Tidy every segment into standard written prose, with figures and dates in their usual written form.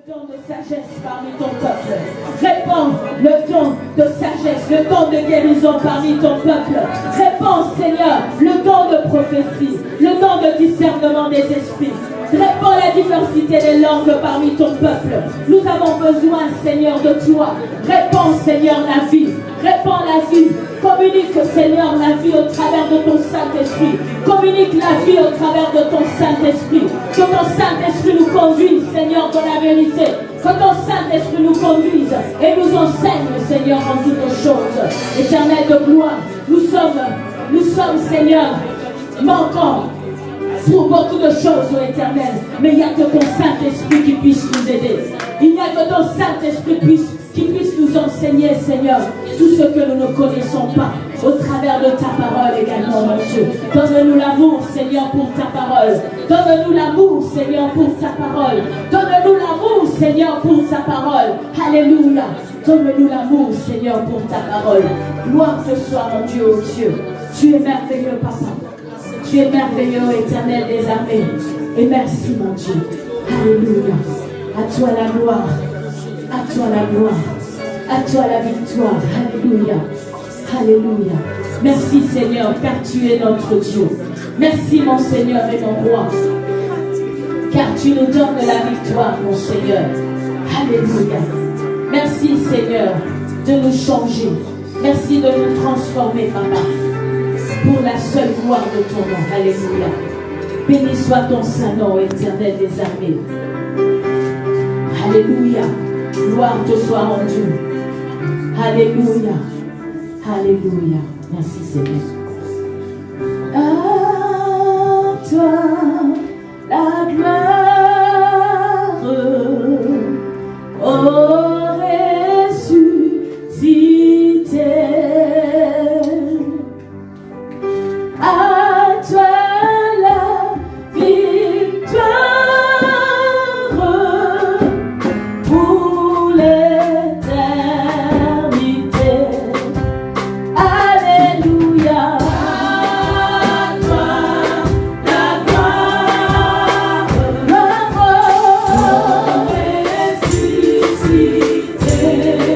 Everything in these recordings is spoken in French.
don de sagesse parmi ton peuple. Répands le don de sagesse, le don de guérison parmi ton peuple. Répands, Seigneur, le don de prophétie, le don de discernement des esprits. Répands la diversité des langues parmi ton peuple. Nous avons besoin, Seigneur, de toi. Répands, Seigneur, la vie. Répands la vie. Communique, Seigneur, la vie au travers de ton Saint-Esprit. Communique la vie au travers de ton Saint-Esprit. Que ton Saint-Esprit nous conduise, Seigneur, dans la vérité. Que ton Saint-Esprit nous conduise et nous enseigne, Seigneur, en toutes choses. Éternel de gloire, nous sommes, Seigneur, manquants pour beaucoup de choses, ô Éternel. Mais il n'y a que ton Saint-Esprit qui puisse nous aider. Il n'y a que ton Saint-Esprit qui puisse nous enseigner, Seigneur, tout ce que nous ne connaissons pas, au travers de ta parole également, mon Dieu. Donne-nous l'amour, Seigneur, pour ta parole. Donne-nous l'amour, Seigneur, pour ta parole. Donne-nous l'amour, Seigneur, pour ta parole. Alléluia. Donne-nous l'amour, Seigneur, pour ta parole. Gloire te soit, mon Dieu, ô Dieu. Tu es merveilleux, Papa. Tu es merveilleux, Éternel des armées. Et merci, mon Dieu. Alléluia. À toi la gloire. À toi la gloire. À toi la victoire. Alléluia. Alléluia. Merci, Seigneur, car tu es notre Dieu. Merci, mon Seigneur et mon roi. Car tu nous donnes la victoire, mon Seigneur. Alléluia. Merci, Seigneur, de nous changer. Merci de nous transformer, Papa, pour la seule gloire de ton nom. Alléluia. Béni soit ton Saint-Nom, Éternel des armées. Alléluia. Gloire te soit rendue. Alléluia. Alléluia. Merci, Seigneur. À toi la gloire, ô ressuscité. À toi la victoire pour l'éternité. Alléluia. À toi la gloire, ô ressuscité.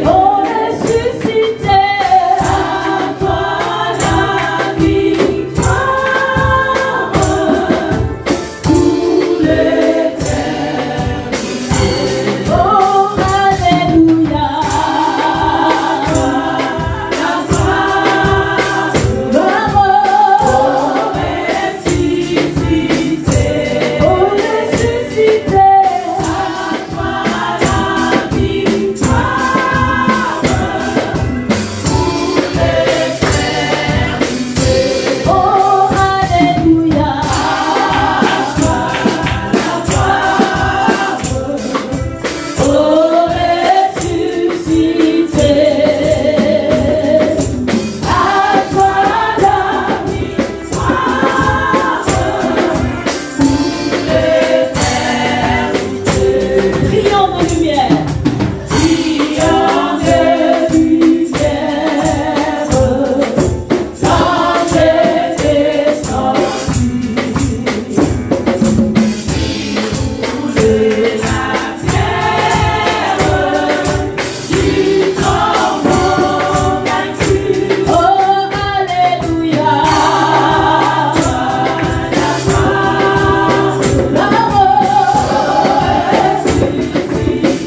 Ô ressuscité. À toi la victoire pour l'éternité. Oh, alléluia. La gloire, ô ressuscité. Ô ressuscité. À toi la victoire pour l'éternité. Oh, alléluia. La gloire, ô ressuscité. À toi la victoire pour l'éternité. Prions de lumière. Prions de lumière. Dans tes descendus. Rouler la terre du tombeau vaincu. Oh, alléluia. La gloire, ô ressuscité.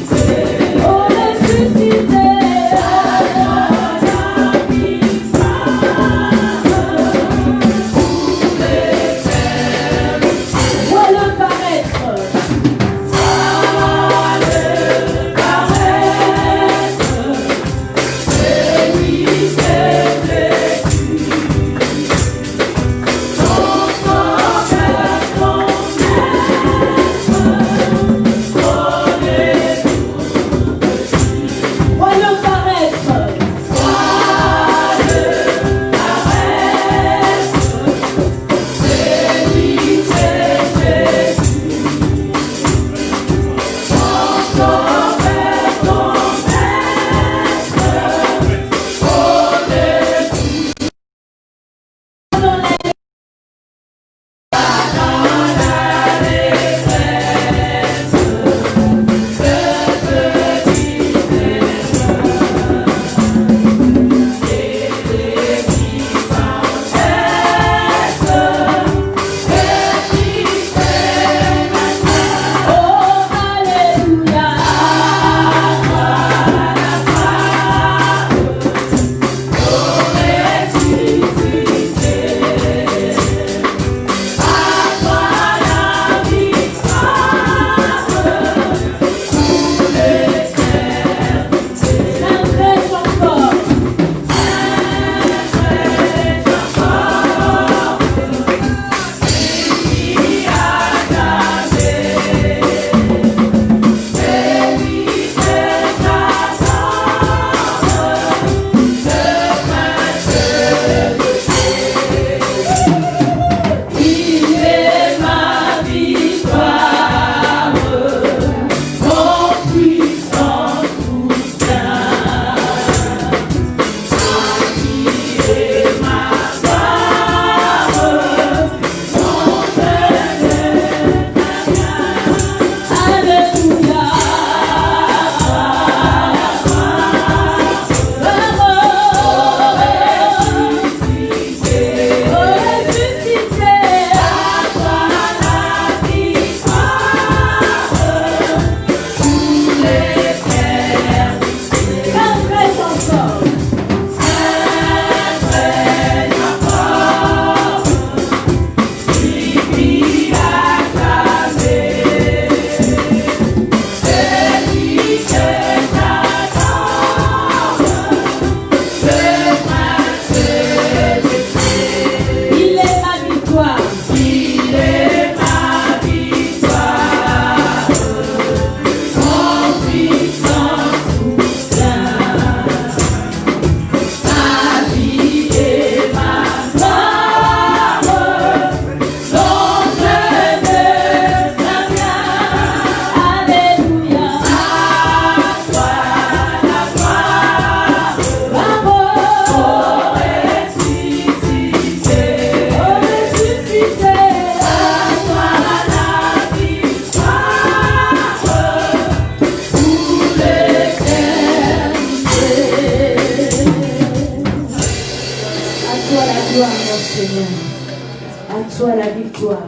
À toi la victoire.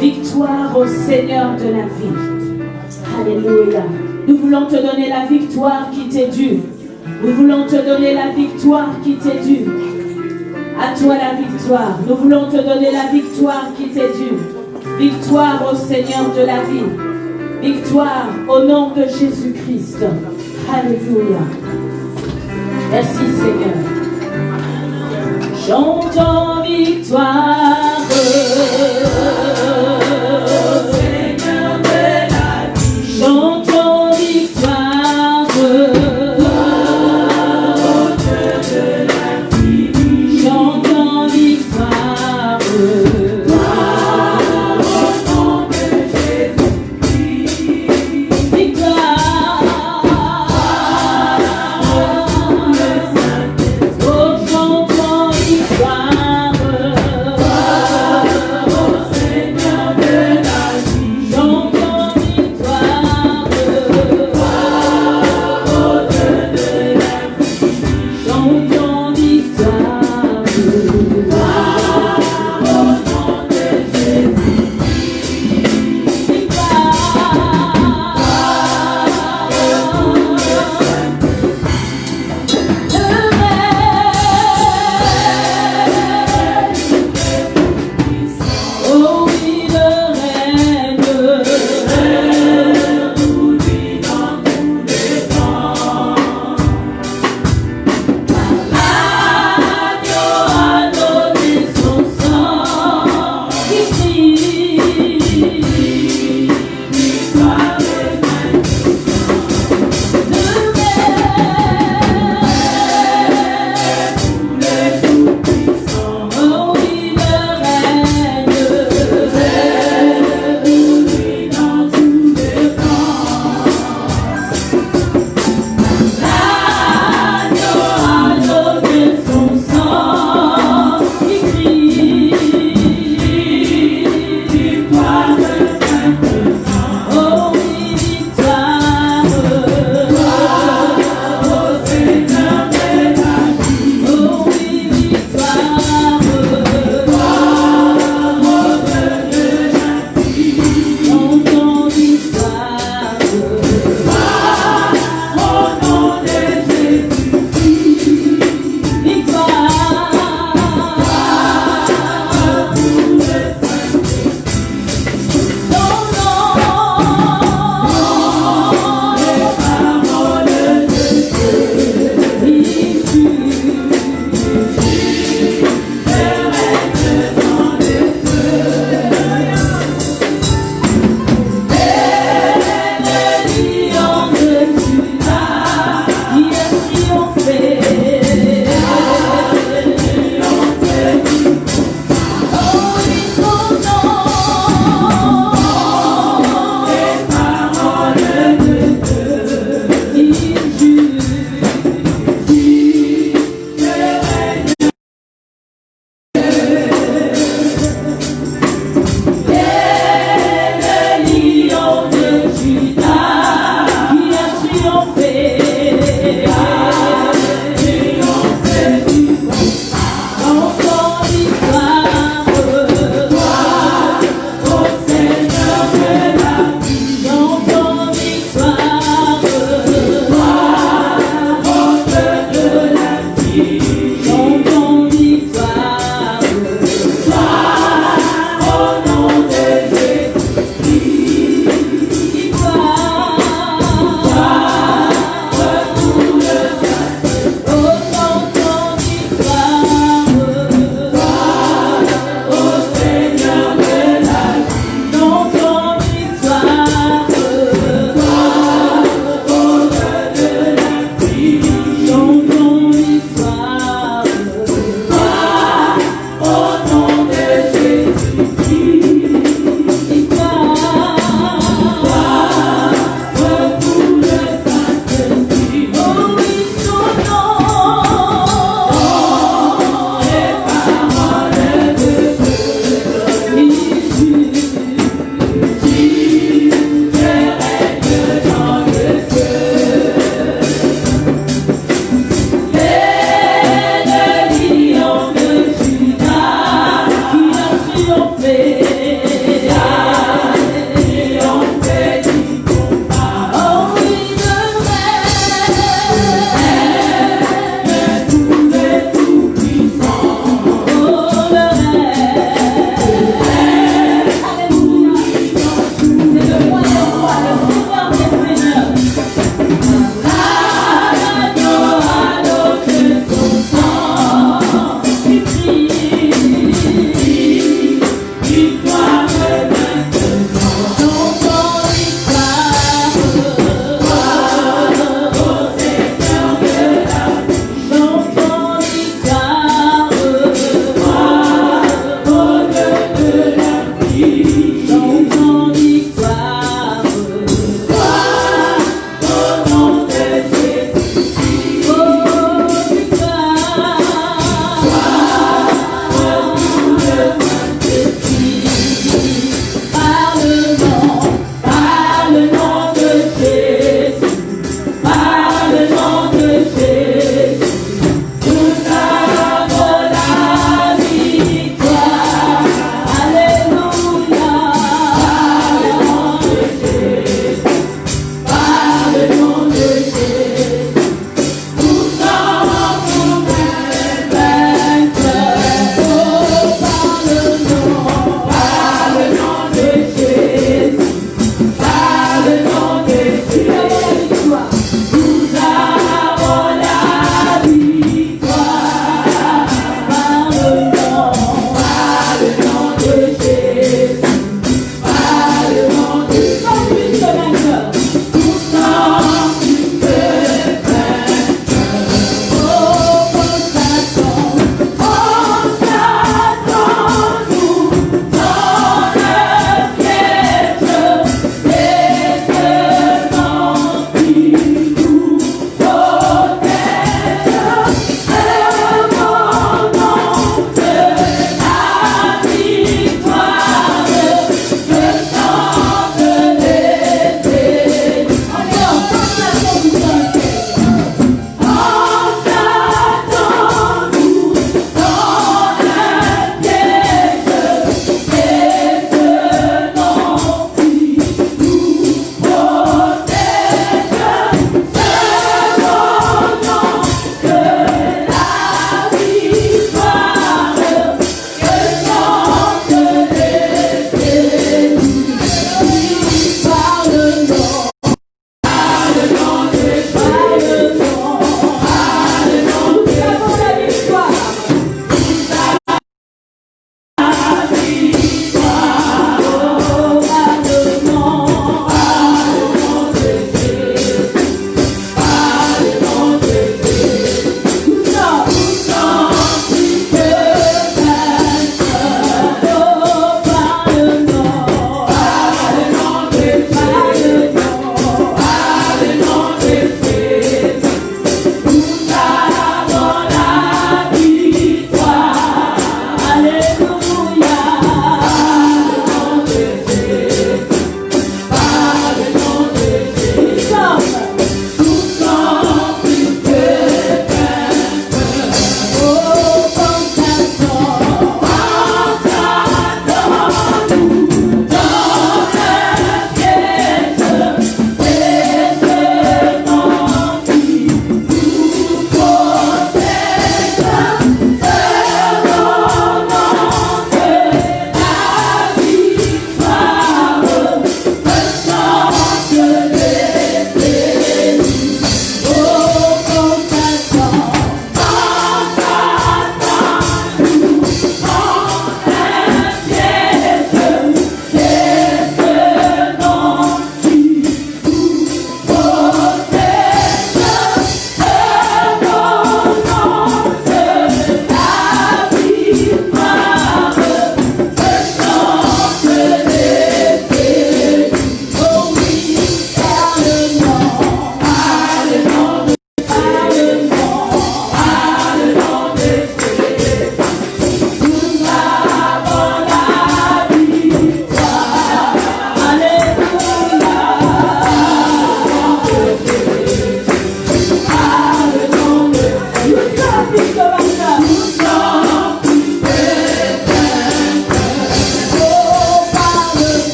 Victoire au Seigneur de la vie. Alléluia. Nous voulons te donner la victoire qui t'est due. Nous voulons te donner la victoire qui t'est due. À toi la victoire. Nous voulons te donner la victoire qui t'est due. Victoire au Seigneur de la vie. Victoire au nom de Jésus-Christ. Alléluia. Merci Seigneur. Chantons victoire. Seigneur de la vie. Chantons victoire. Chantons victoire. Seigneur de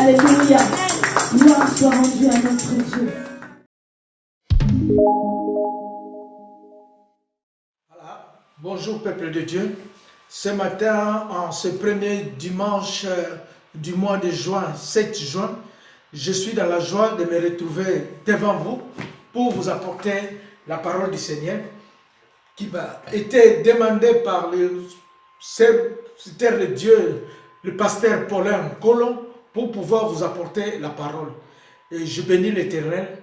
Alléluia. Gloire soit rendue à notre Dieu. Voilà. Bonjour peuple de Dieu. Ce matin, en ce premier dimanche du mois de juin, 7 juin, je suis dans la joie de me retrouver devant vous pour vous apporter la parole du Seigneur qui m'a été demandée par le serviteur de Dieu, le pasteur Paulin Colomb, pour pouvoir vous apporter la parole. Et je bénis l'Éternel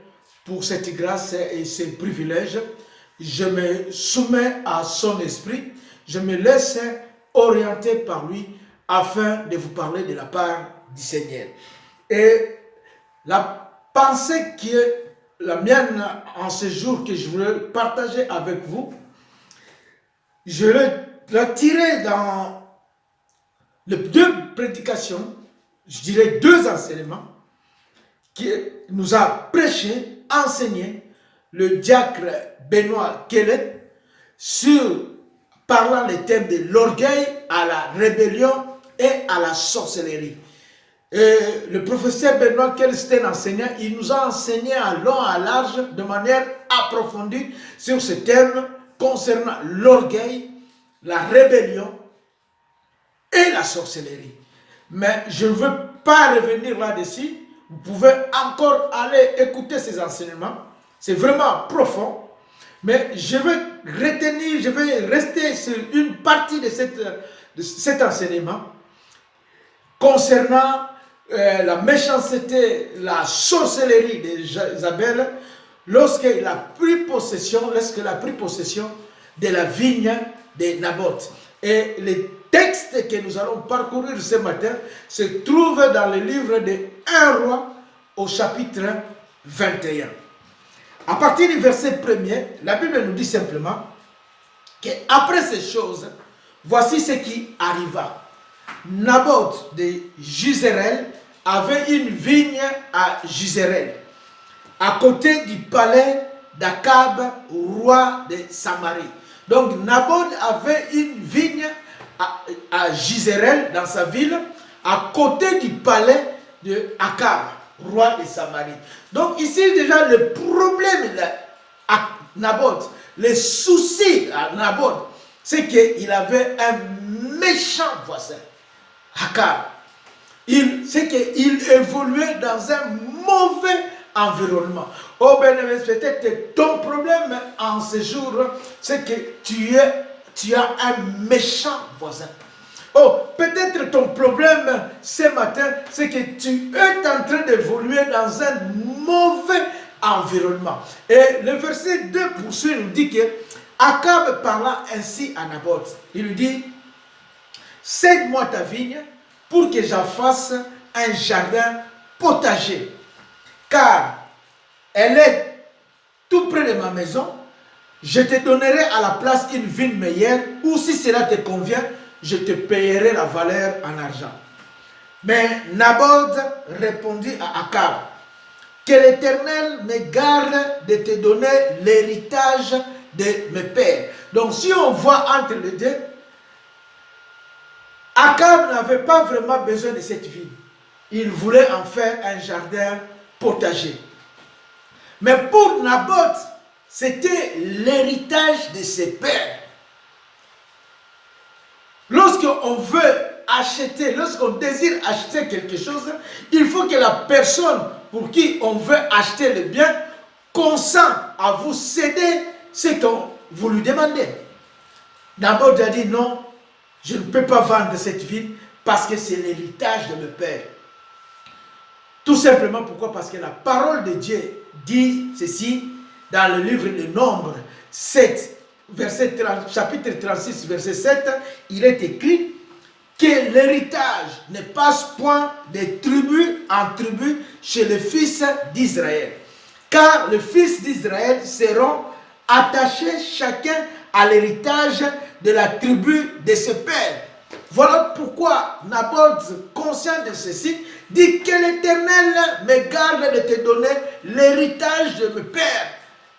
pour cette grâce et ce privilège. Je me soumets à son esprit, je me laisse orienter par lui afin de vous parler de la part du Seigneur. Et la pensée qui est la mienne en ce jour que je voulais partager avec vous, je l'ai tiré dans les deux prédications, je dirais deux enseignements, qui nous a prêché, enseigné le diacre Benoît Kellet sur parlant les thèmes de l'orgueil, à la rébellion et à la sorcellerie. Et le professeur Benoît Kellet, c'était un enseignant, il nous a enseigné à long, à large, de manière approfondie sur ce thème concernant l'orgueil, la rébellion et la sorcellerie. Mais je ne veux pas revenir là-dessus. Vous pouvez encore aller écouter ces enseignements. C'est vraiment profond. Mais je vais retenir, je vais rester sur une partie de cet enseignement concernant la méchanceté, la sorcellerie d'Isabelle lorsqu'elle a pris possession de la vigne de Naboth. Et les textes que nous allons parcourir ce matin se trouvent dans le livre de 1 roi au chapitre 21. À partir du verset 1er, la Bible nous dit simplement qu'après ces choses, voici ce qui arriva. Naboth de Jezreel avait une vigne à Jezreel, à côté du palais d'Akab, roi de Samarie. Donc Naboth avait une vigne à Jezreel, dans sa ville, à côté du palais d'Akab, roi de Samarie. Donc ici déjà le problème à Naboth, les soucis à Naboth, c'est qu'il avait un méchant voisin, Akab. C'est qu'il évoluait dans un mauvais environnement. Oh bien, peut-être ton problème en ce jour, c'est que tu as un méchant voisin. Oh, peut-être ton problème ce matin, c'est que tu es en train d'évoluer dans un mauvais environnement. Et le verset 2 poursuit, nous dit que Akab parla ainsi à Naboth. Il lui dit, cède-moi ta vigne pour que j'en fasse un jardin potager, car elle est tout près de ma maison. Je te donnerai à la place une vigne meilleure, ou si cela te convient, je te payerai la valeur en argent. Mais Naboth répondit à Akab, que l'Éternel me garde de te donner l'héritage de mes pères. Donc si on voit entre les deux, Akab n'avait pas vraiment besoin de cette vigne. Il voulait en faire un jardin potager. Mais pour Naboth, c'était l'héritage de ses pères. Lorsqu'on veut acheter, lorsqu'on désire acheter quelque chose, il faut que la personne pour qui on veut acheter le bien consent à vous céder ce que vous lui demandez. Naboth a dit non, je ne peux pas vendre cette ville parce que c'est l'héritage de mes pères. Tout simplement pourquoi? Parce que la parole de Dieu dit ceci dans le livre de Nombres 7, chapitre 36, verset 7, il est écrit que l'héritage ne passe point de tribu en tribu chez les fils d'Israël. Car les fils d'Israël seront attachés chacun à l'héritage de la tribu de ses pères. Voilà pourquoi Naboth, conscient de ceci, dit que l'Éternel me garde de te donner l'héritage de mes pères.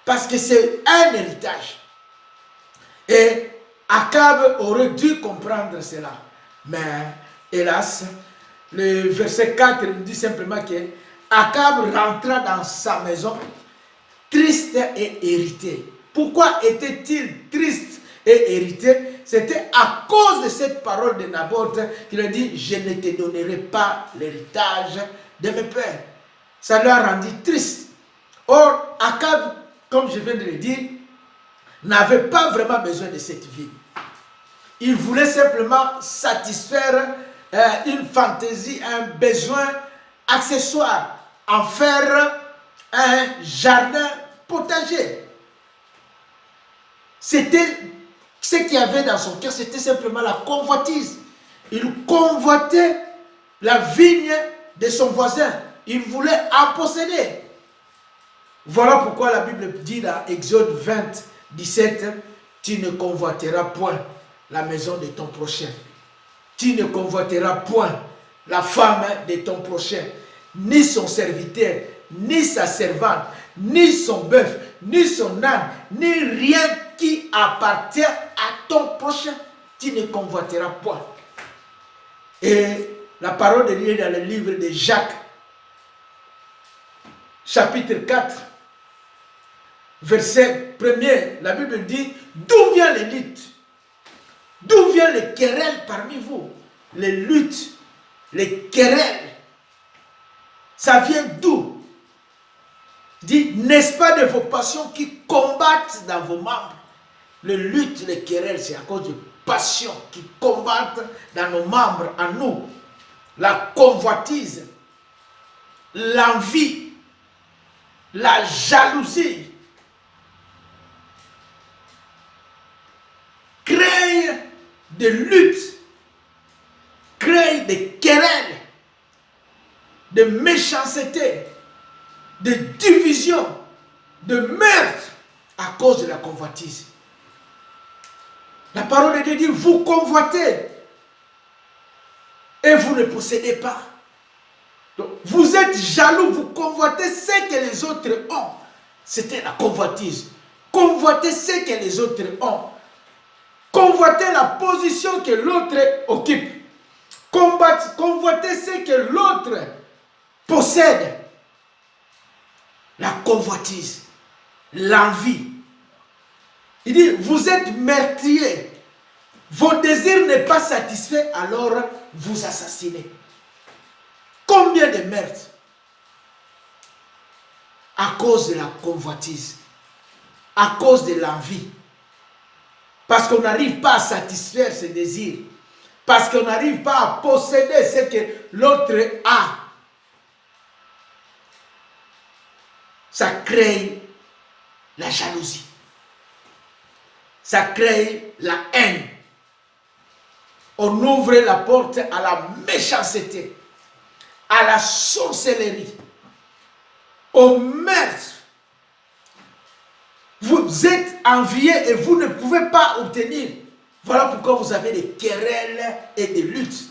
Parce que c'est un héritage. Et Akab aurait dû comprendre cela. Mais hélas, le verset 4 nous dit simplement que Akab rentra dans sa maison triste et irrité. Pourquoi était-il triste et irrité? C'était à cause de cette parole de Naboth qu'il a dit, je ne te donnerai pas l'héritage de mes pères. Ça lui a rendu triste. Or, Akab, comme je viens de le dire, n'avait pas vraiment besoin de cette vie. Il voulait simplement satisfaire une fantaisie, un besoin accessoire, en faire un jardin potager. C'était ce qu'il y avait dans son cœur, c'était simplement la convoitise. Il convoitait la vigne de son voisin. Il voulait en posséder. Voilà pourquoi la Bible dit dans Exode 20, 17, tu ne convoiteras point la maison de ton prochain. Tu ne convoiteras point la femme de ton prochain, ni son serviteur, ni sa servante, ni son bœuf, ni son âne, ni rien qui appartient à ton prochain. Tu ne convoiteras point. Et la parole de Dieu dans le livre de Jacques, chapitre 4, verset 1er, la Bible dit, d'où vient les luttes? D'où viennent les querelles parmi vous? Les luttes, les querelles. Ça vient d'où? Dit, n'est-ce pas de vos passions qui combattent dans vos membres? Les luttes, les querelles, c'est à cause de passions qui combattent dans nos membres, en nous. La convoitise, l'envie, la jalousie. Créent des luttes, créent des querelles, de méchanceté, de division, de meurtre à cause de la convoitise. La parole de Dieu dit, vous convoitez et vous ne possédez pas. Donc, vous êtes jaloux, vous convoitez ce que les autres ont. C'était la convoitise. Convoitez ce que les autres ont. Convoitez la position que l'autre occupe. Convoitez ce que l'autre possède. La convoitise, l'envie. Il dit, vous êtes meurtriers. Vos désirs n'est pas satisfaits, alors vous assassinez. Combien de meurtres? À cause de la convoitise, à cause de l'envie. Parce qu'on n'arrive pas à satisfaire ses désirs. Parce qu'on n'arrive pas à posséder ce que l'autre a. Ça crée la jalousie. Ça crée la haine. On ouvre la porte à la méchanceté, à la sorcellerie, au meurtre. Vous êtes envié et vous ne pouvez pas obtenir. Voilà pourquoi vous avez des querelles et des luttes.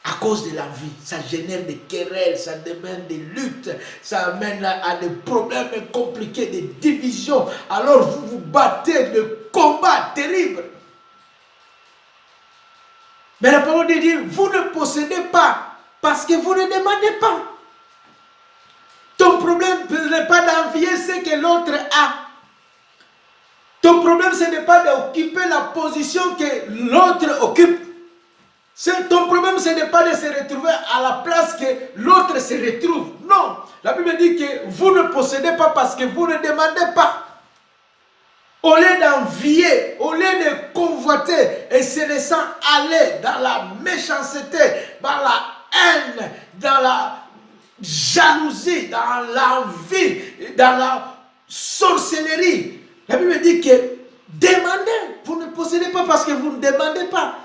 À cause de l'envie, ça génère des querelles, ça demande des luttes, ça amène à des problèmes compliqués, des divisions. Alors vous vous battez de combats terribles. Mais la parole de Dieu, vous ne possédez pas parce que vous ne demandez pas. Ton problème, ce n'est pas d'envier ce que l'autre a. Ton problème, ce n'est pas d'occuper la position que l'autre occupe. Ton problème, ce n'est pas de se retrouver à la place que l'autre se retrouve. Non. La Bible dit que vous ne possédez pas parce que vous ne demandez pas. Au lieu d'envier, au lieu de convoiter et se laisser aller dans la méchanceté, dans la haine, dans la jalousie, dans l'envie, dans la sorcellerie. La Bible dit que demandez, vous ne possédez pas parce que vous ne demandez pas.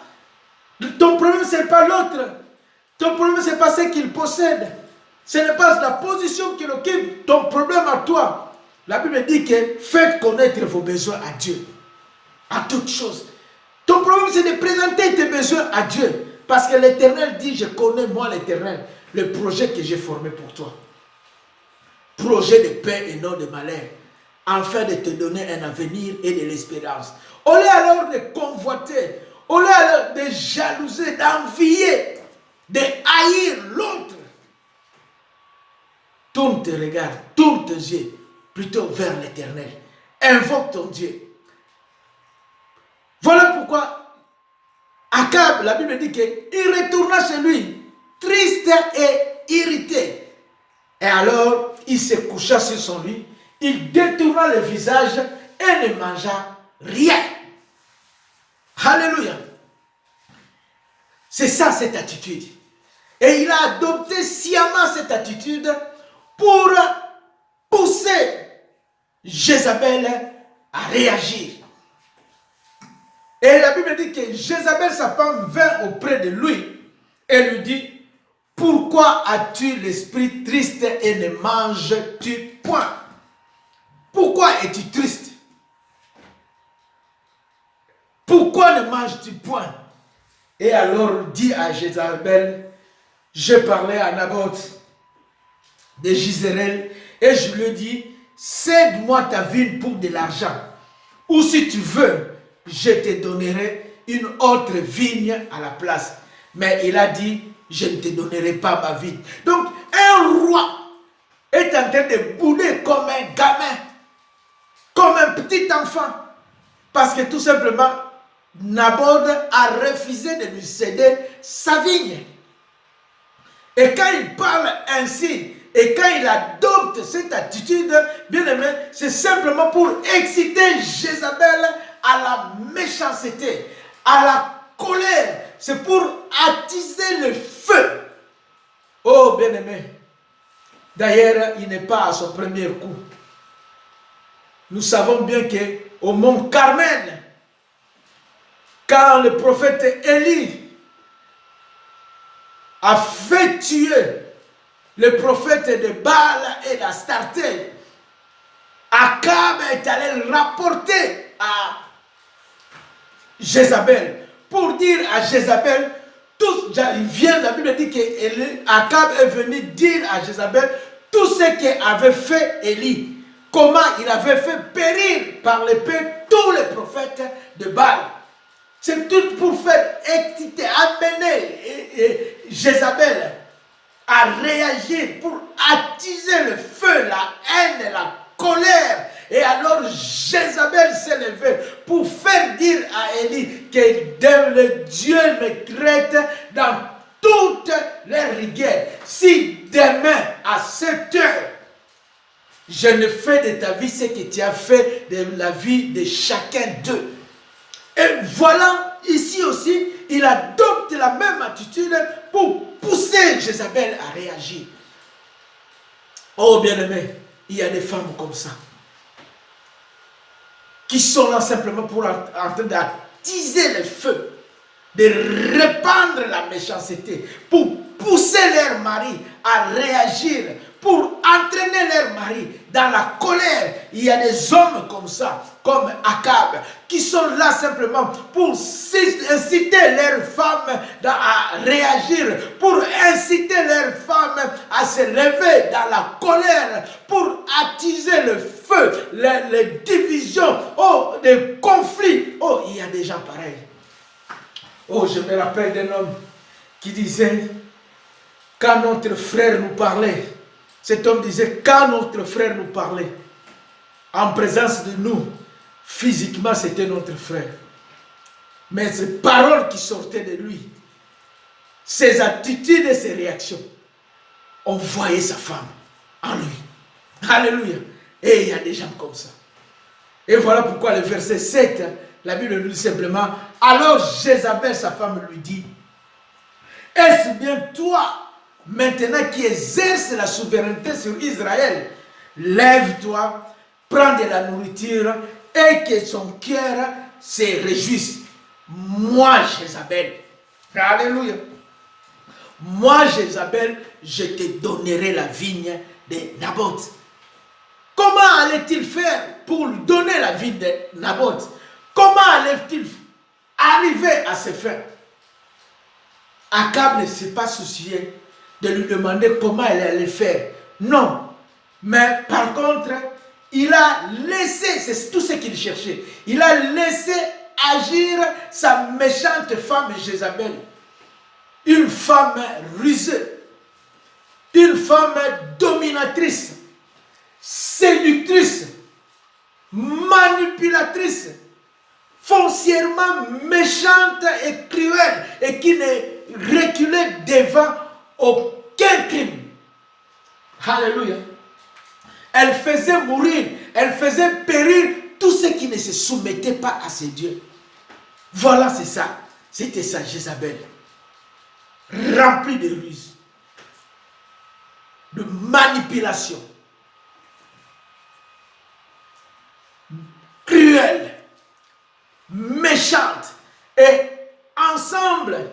Ton problème, ce n'est pas l'autre. Ton problème, ce n'est pas ce qu'il possède. Ce n'est pas la position qu'il occupe. Ton problème à toi. La Bible dit que faites connaître vos besoins à Dieu. À toutes choses. Ton problème, c'est de présenter tes besoins à Dieu. Parce que l'Éternel dit, je connais moi l'Éternel, le projet que j'ai formé pour toi. Projet de paix et non de malheur. Afin de te donner un avenir et de l'espérance. Au lieu alors de convoiter, au lieu alors de jalouser, d'envier, de haïr l'autre, tourne tes regards, tourne tes yeux plutôt vers l'Éternel. Invoque ton Dieu. Voilà pourquoi Akab, la Bible dit qu'il retourna chez lui, triste et irrité. Et alors, il se coucha sur son lit, il détourna le visage et ne mangea rien. Alléluia. C'est ça, cette attitude. Et il a adopté sciemment cette attitude pour pousser Jézabel à réagir. Et la Bible dit que Jézabel, sa femme, vint auprès de lui et lui dit: pourquoi as-tu l'esprit triste et ne manges-tu point? Pourquoi es-tu triste? Pourquoi ne manges-tu point? Et alors dit à Jézabel: je parlais à Naboth de Jizréel et je lui ai dit: cède-moi ta vigne pour de l'argent, ou si tu veux, je te donnerai une autre vigne à la place. Mais il a dit: je ne te donnerai pas ma vigne. Donc un roi est en train de bouder comme un gamin, comme un petit enfant, parce que tout simplement Naboth a refusé de lui céder sa vigne. Et quand il parle ainsi, et quand il adopte cette attitude, bien aimé, c'est simplement pour exciter Jézabel à la méchanceté, à la colère. C'est pour attiser le feu. Oh, bien aimé. D'ailleurs, il n'est pas à son premier coup. Nous savons bien qu'au mont Carmel, quand le prophète Élie a fait tuer le prophète de Baal et d'Astarté, Akab est allé le rapporter à Jézabel pour dire à Jézabel, il vient, la Bible dit qu'Akab est venu dire à Jézabel tout ce qu'avait fait Élie, comment il avait fait périr par l'épée tous les prophètes de Baal. C'est tout pour faire exciter, amener Jézabel à réagir, pour attiser le feu, la haine, la colère. Et alors Jézabel s'est levée pour faire dire à Élie que le Dieu me traite dans toutes les rigueurs. Si demain à 7 heures, je ne fais de ta vie ce que tu as fait de la vie de chacun d'eux. Et voilà, ici aussi, il adopte la même attitude pour pousser Jézabel à réagir. Oh bien-aimé, il y a des femmes comme ça, qui sont là simplement pour en train d'attiser le feu, de répandre la méchanceté, pour pousser leur mari à réagir, pour entraîner leur mari dans la colère. Il y a des hommes comme ça, comme Akab, qui sont là simplement pour inciter leurs femmes à réagir, pour inciter leurs femmes à se lever dans la colère, pour attiser le feu, les divisions, oh, les conflits. Oh, il y a des gens pareils. Oh, je me rappelle d'un homme qui disait, quand notre frère nous parlait, cet homme disait, quand notre frère nous parlait, en présence de nous, physiquement c'était notre frère. Mais ces paroles qui sortaient de lui, ses attitudes et ses réactions, on voyait sa femme en lui. Alléluia. Et il y a des gens comme ça. Et voilà pourquoi le verset 7, la Bible nous dit simplement, alors Jézabel, sa femme, lui dit, est-ce bien toi, maintenant qui exerce la souveraineté sur Israël, lève-toi, prends de la nourriture et que son cœur se réjouisse. Moi, Jézabel, alléluia, moi, Jézabel, je te donnerai la vigne de Naboth. Comment allait-il faire pour lui donner la vigne de Naboth? Comment allait-il arriver à se faire? Akab ne s'est pas soucié de lui demander comment elle allait faire. Non. Mais par contre, il a laissé, c'est tout ce qu'il cherchait, il a laissé agir sa méchante femme Jézabel. une femme rusée, une femme dominatrice, séductrice, manipulatrice, foncièrement méchante et cruelle, et qui ne reculait devant aucun crime. Alléluia. Elle faisait mourir, elle faisait périr tous ceux qui ne se soumettaient pas à ces dieux. Voilà, c'est ça. C'était ça, Jézabel. Remplie de ruses, de manipulation, cruelle, méchante. Et ensemble,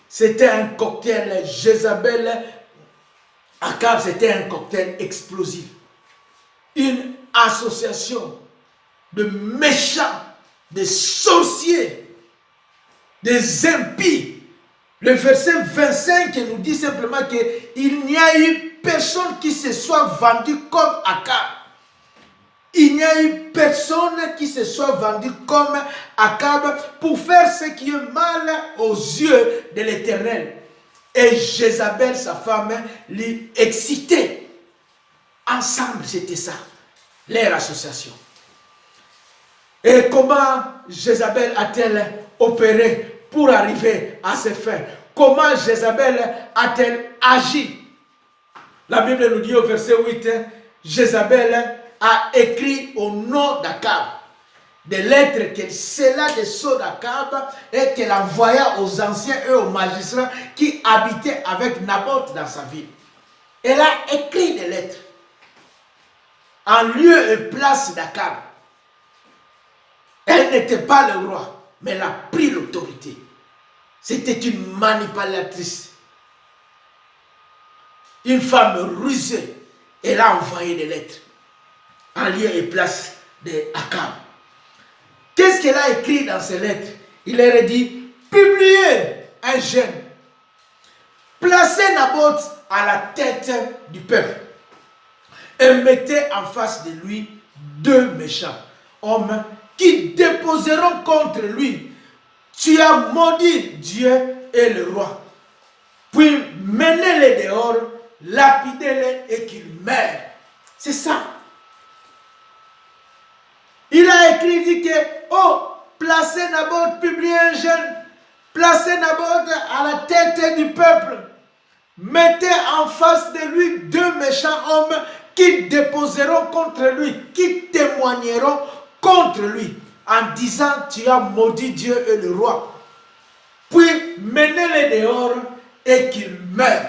c'était un cocktail. Jézabel, Akab, c'était un cocktail explosif. Une association de méchants, de sorciers, des impies. Le verset 25 nous dit simplement qu'il n'y a eu personne qui se soit vendu comme Akab. Il n'y a eu personne qui se soit vendu comme Akab pour faire ce qui est mal aux yeux de l'Éternel. Et Jézabel, sa femme, l'y excitait. Ensemble, c'était ça, leur association. Et comment Jézabel a-t-elle opéré pour arriver à ses fins? Comment Jézabel a-t-elle agi? La Bible nous dit au verset 8, Jézabel a écrit au nom d'Akab des lettres qu'elle scella des sceaux d'Akab et qu'elle envoya aux anciens et aux magistrats qui habitaient avec Naboth dans sa ville. Elle a écrit des lettres en lieu et place d'Akab. Elle n'était pas le roi, mais elle a pris l'autorité. C'était une manipulatrice. Une femme rusée. Elle a envoyé des lettres en lieu et place d'Akab. Qu'est-ce qu'elle a écrit dans ces lettres? Il leur a dit, publiez un jeûne. Placez Naboth à la tête du peuple. Et mettez en face de lui deux méchants hommes qui déposeront contre lui. Tu as maudit Dieu et le roi. Puis menez-les dehors, lapidez-les et qu'ils meurent. C'est ça. Il a écrit, dit que, oh, placez Naboth, publiez un jeûne, placez Naboth à la tête du peuple. Mettez en face de lui deux méchants hommes qui déposeront contre lui, qui témoigneront contre lui, en disant, tu as maudit Dieu et le roi. Puis, menez-les dehors et qu'ils meurent.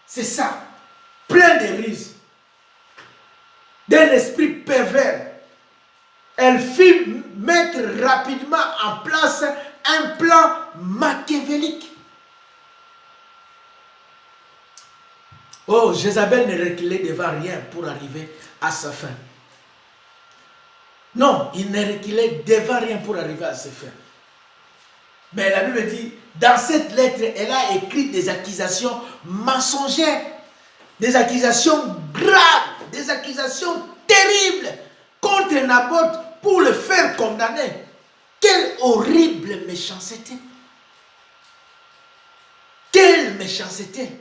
C'est ça. Plein de ruses. D'un esprit pervers. Elle fit mettre rapidement en place un plan machiavélique. Oh, Jézabel ne reculait devant rien pour arriver à sa fin. Non, il ne reculait devant rien pour arriver à sa fin. Mais la Bible dit, dans cette lettre, elle a écrit des accusations mensongères, des accusations graves, des accusations terribles contre Naboth pour le faire condamner. Quelle horrible méchanceté! Quelle méchanceté!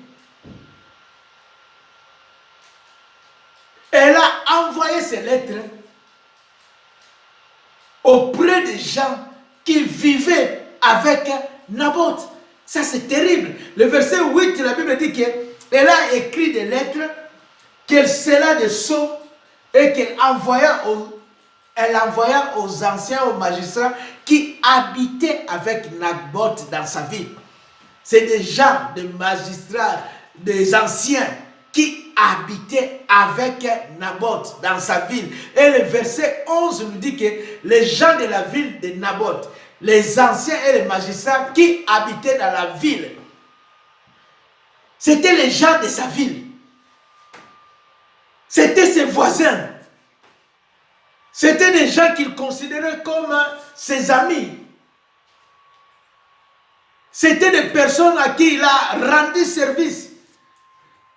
Elle a envoyé ces lettres auprès des gens qui vivaient avec Naboth. Ça, c'est terrible. Le verset 8, la Bible dit qu'elle a écrit des lettres, qu'elle scella des sceaux et qu'elle envoya aux anciens, aux magistrats qui habitaient avec Naboth dans sa ville. C'est des gens, des magistrats, des anciens qui habitaient avec Naboth dans sa ville. Et le verset 11 nous dit que les gens de la ville de Naboth, les anciens et les magistrats qui habitaient dans la ville, c'était les gens de sa ville. C'était ses voisins. C'était des gens qu'il considérait comme ses amis. C'était des personnes à qui il a rendu service.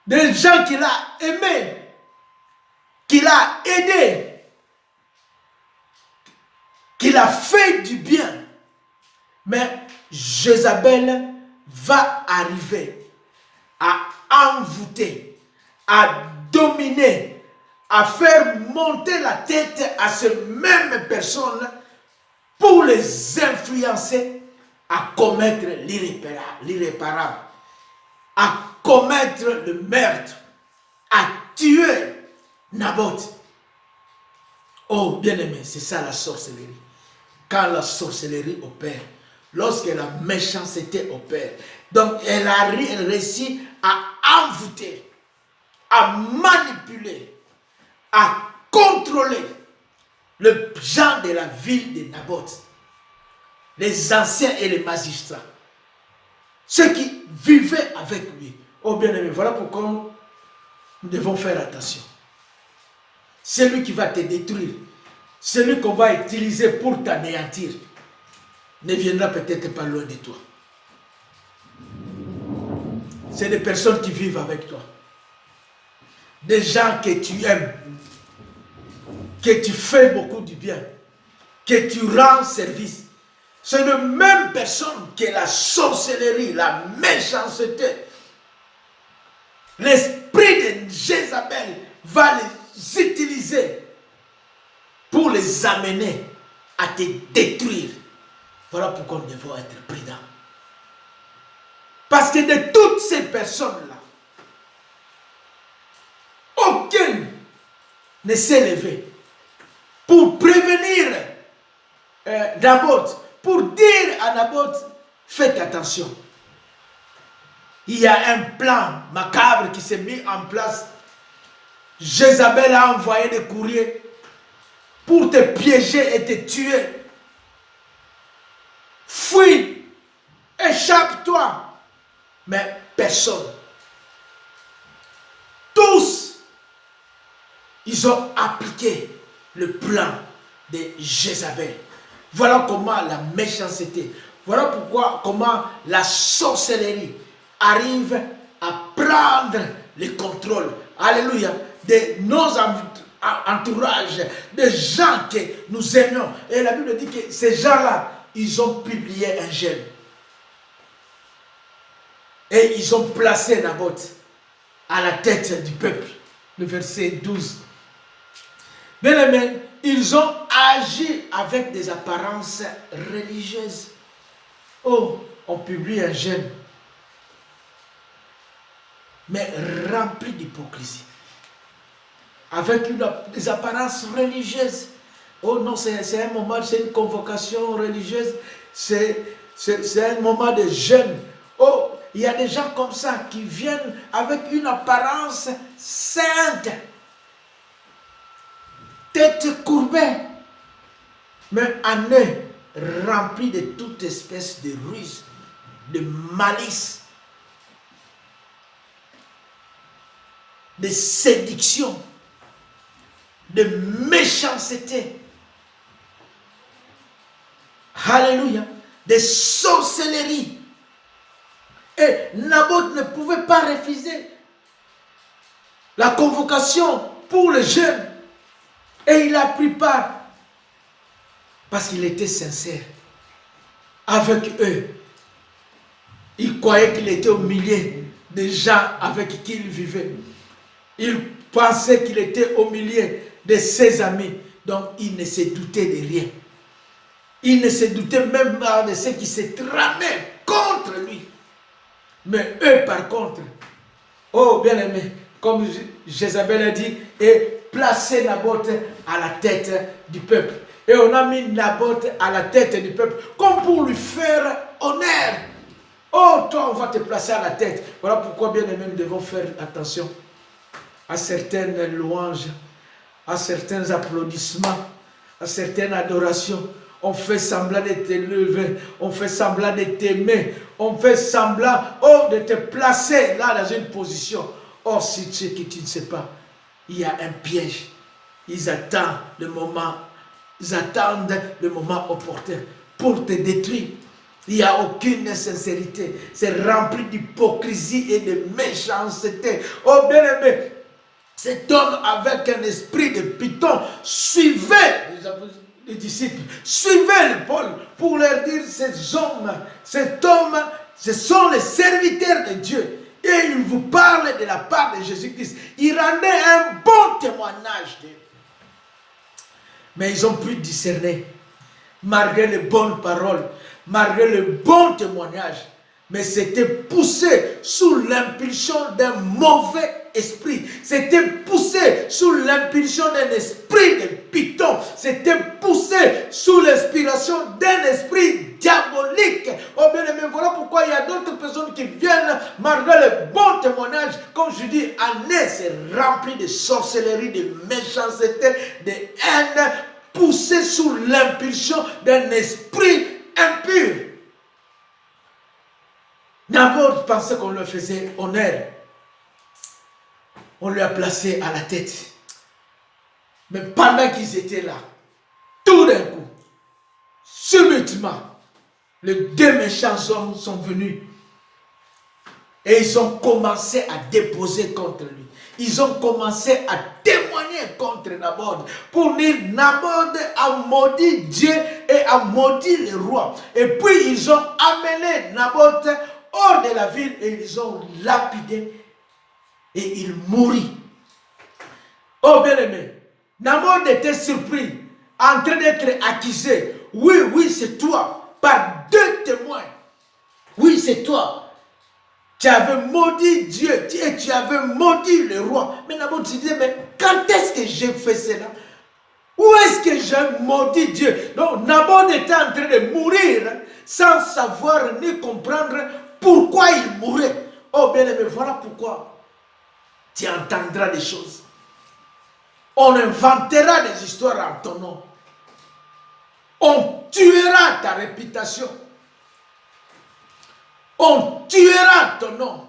Des gens qu'il a aimés, qu'il a aidés, qu'il a fait du bien. Mais Jézabel va arriver à envoûter, à dominer, à faire monter la tête à ces mêmes personnes pour les influencer à commettre l'irréparable, à commettre le meurtre, à tuer Naboth. Oh, bien-aimé, c'est ça la sorcellerie. Quand la sorcellerie opère, lorsque la méchanceté opère, donc elle réussit à envoûter, à manipuler, à contrôler le gens de la ville de Naboth, les anciens et les magistrats, ceux qui vivaient avec lui. Oh bien-aimé, voilà pourquoi nous devons faire attention. Celui qui va te détruire, celui qu'on va utiliser pour t'anéantir, ne viendra peut-être pas loin de toi. C'est des personnes qui vivent avec toi. Des gens que tu aimes, que tu fais beaucoup du bien, que tu rends service. C'est les mêmes personnes que la sorcellerie, la méchanceté, l'esprit de Jézabel va les utiliser pour les amener à te détruire. Voilà pourquoi nous devons être prudents. Parce que de toutes ces personnes-là, aucune ne s'est levée pour prévenir Naboth, pour dire à Naboth, faites attention. Il y a un plan macabre qui s'est mis en place. Jézabel a envoyé des courriers pour te piéger et te tuer. Fuis, échappe-toi. Mais personne. Tous, ils ont appliqué le plan de Jézabel. Voilà comment la méchanceté, voilà pourquoi comment la sorcellerie arrive à prendre le contrôle, alléluia, de nos entourages, des gens que nous aimions. Et la Bible dit que ces gens-là, ils ont publié un jeûne. Et ils ont placé Naboth à la tête du peuple. Le verset 12. Bien aimé, ils ont agi avec des apparences religieuses. Oh, on publie un jeûne, mais rempli d'hypocrisie. Avec des apparences religieuses. Oh non, c'est un moment, c'est une convocation religieuse, c'est un moment de jeûne. Oh, il y a des gens comme ça qui viennent avec une apparence sainte, tête courbée, mais un œil rempli de toute espèce de ruse, de malice, de séduction, de méchanceté. Alléluia, de sorcellerie. Et Naboth ne pouvait pas refuser la convocation pour les jeunes. Et il a pris part parce qu'il était sincère avec eux. Il croyait qu'il était au milieu des gens avec qui il vivait. Il pensait qu'il était au milieu de ses amis. Donc il ne se doutait de rien. Il ne se doutait même pas de ceux qui se tramaient contre lui. Mais eux, par contre, oh bien-aimé, comme Jézabel a dit, et placé Naboth à la tête du peuple. Et on a mis Naboth à la tête du peuple, comme pour lui faire honneur. Oh, toi, on va te placer à la tête. Voilà pourquoi, bien-aimé, nous devons faire attention à certaines louanges, à certains applaudissements, à certaines adorations. On fait semblant de te lever, on fait semblant de t'aimer, on fait semblant de te placer là dans une position. Or, si tu sais que tu ne sais pas, il y a un piège. Ils attendent le moment opportun pour te détruire. Il n'y a aucune sincérité. C'est rempli d'hypocrisie et de méchanceté. Oh bien-aimé, cet homme avec un esprit de python suivait les disciples suivaient Paul pour leur dire, cet homme, ce sont les serviteurs de Dieu. Et il vous parle de la part de Jésus-Christ. Il rendait un bon témoignage d'eux. Mais ils ont pu discerner, malgré les bonnes paroles, malgré le bon témoignage. Mais c'était poussé sous l'impulsion d'un mauvais esprit. C'était poussé sous l'impulsion d'un esprit de python. C'était poussé sous l'inspiration d'un esprit diabolique. Oh bien aimé, voilà pourquoi il y a d'autres personnes qui viennent malgré le bon témoignage. Comme je dis, année c'est rempli de sorcellerie, de méchanceté, de haine, poussé sous l'impulsion d'un esprit impur. Naboth pensait qu'on lui faisait honneur. On lui a placé à la tête. Mais pendant qu'ils étaient là, tout d'un coup, subitement, les deux méchants hommes sont venus. Et ils ont commencé à déposer contre lui. Ils ont commencé à témoigner contre Naboth. Pour dire, Naboth a maudit Dieu et a maudit le roi. Et puis ils ont amené Naboth hors de la ville et ils ont lapidé et il mourit. Oh bien aimé, Naboth était surpris, en train d'être accusé. Oui, c'est toi, par deux témoins. Oui, c'est toi. Tu avais maudit Dieu et tu avais maudit le roi. Mais Naboth se disait, mais quand est-ce que j'ai fait cela? Où est-ce que j'ai maudit Dieu? Donc Naboth était en train de mourir sans savoir ni comprendre pourquoi il mourait. Oh bien aimé, voilà pourquoi tu entendras des choses. On inventera des histoires en ton nom. On tuera ta réputation. On tuera ton nom.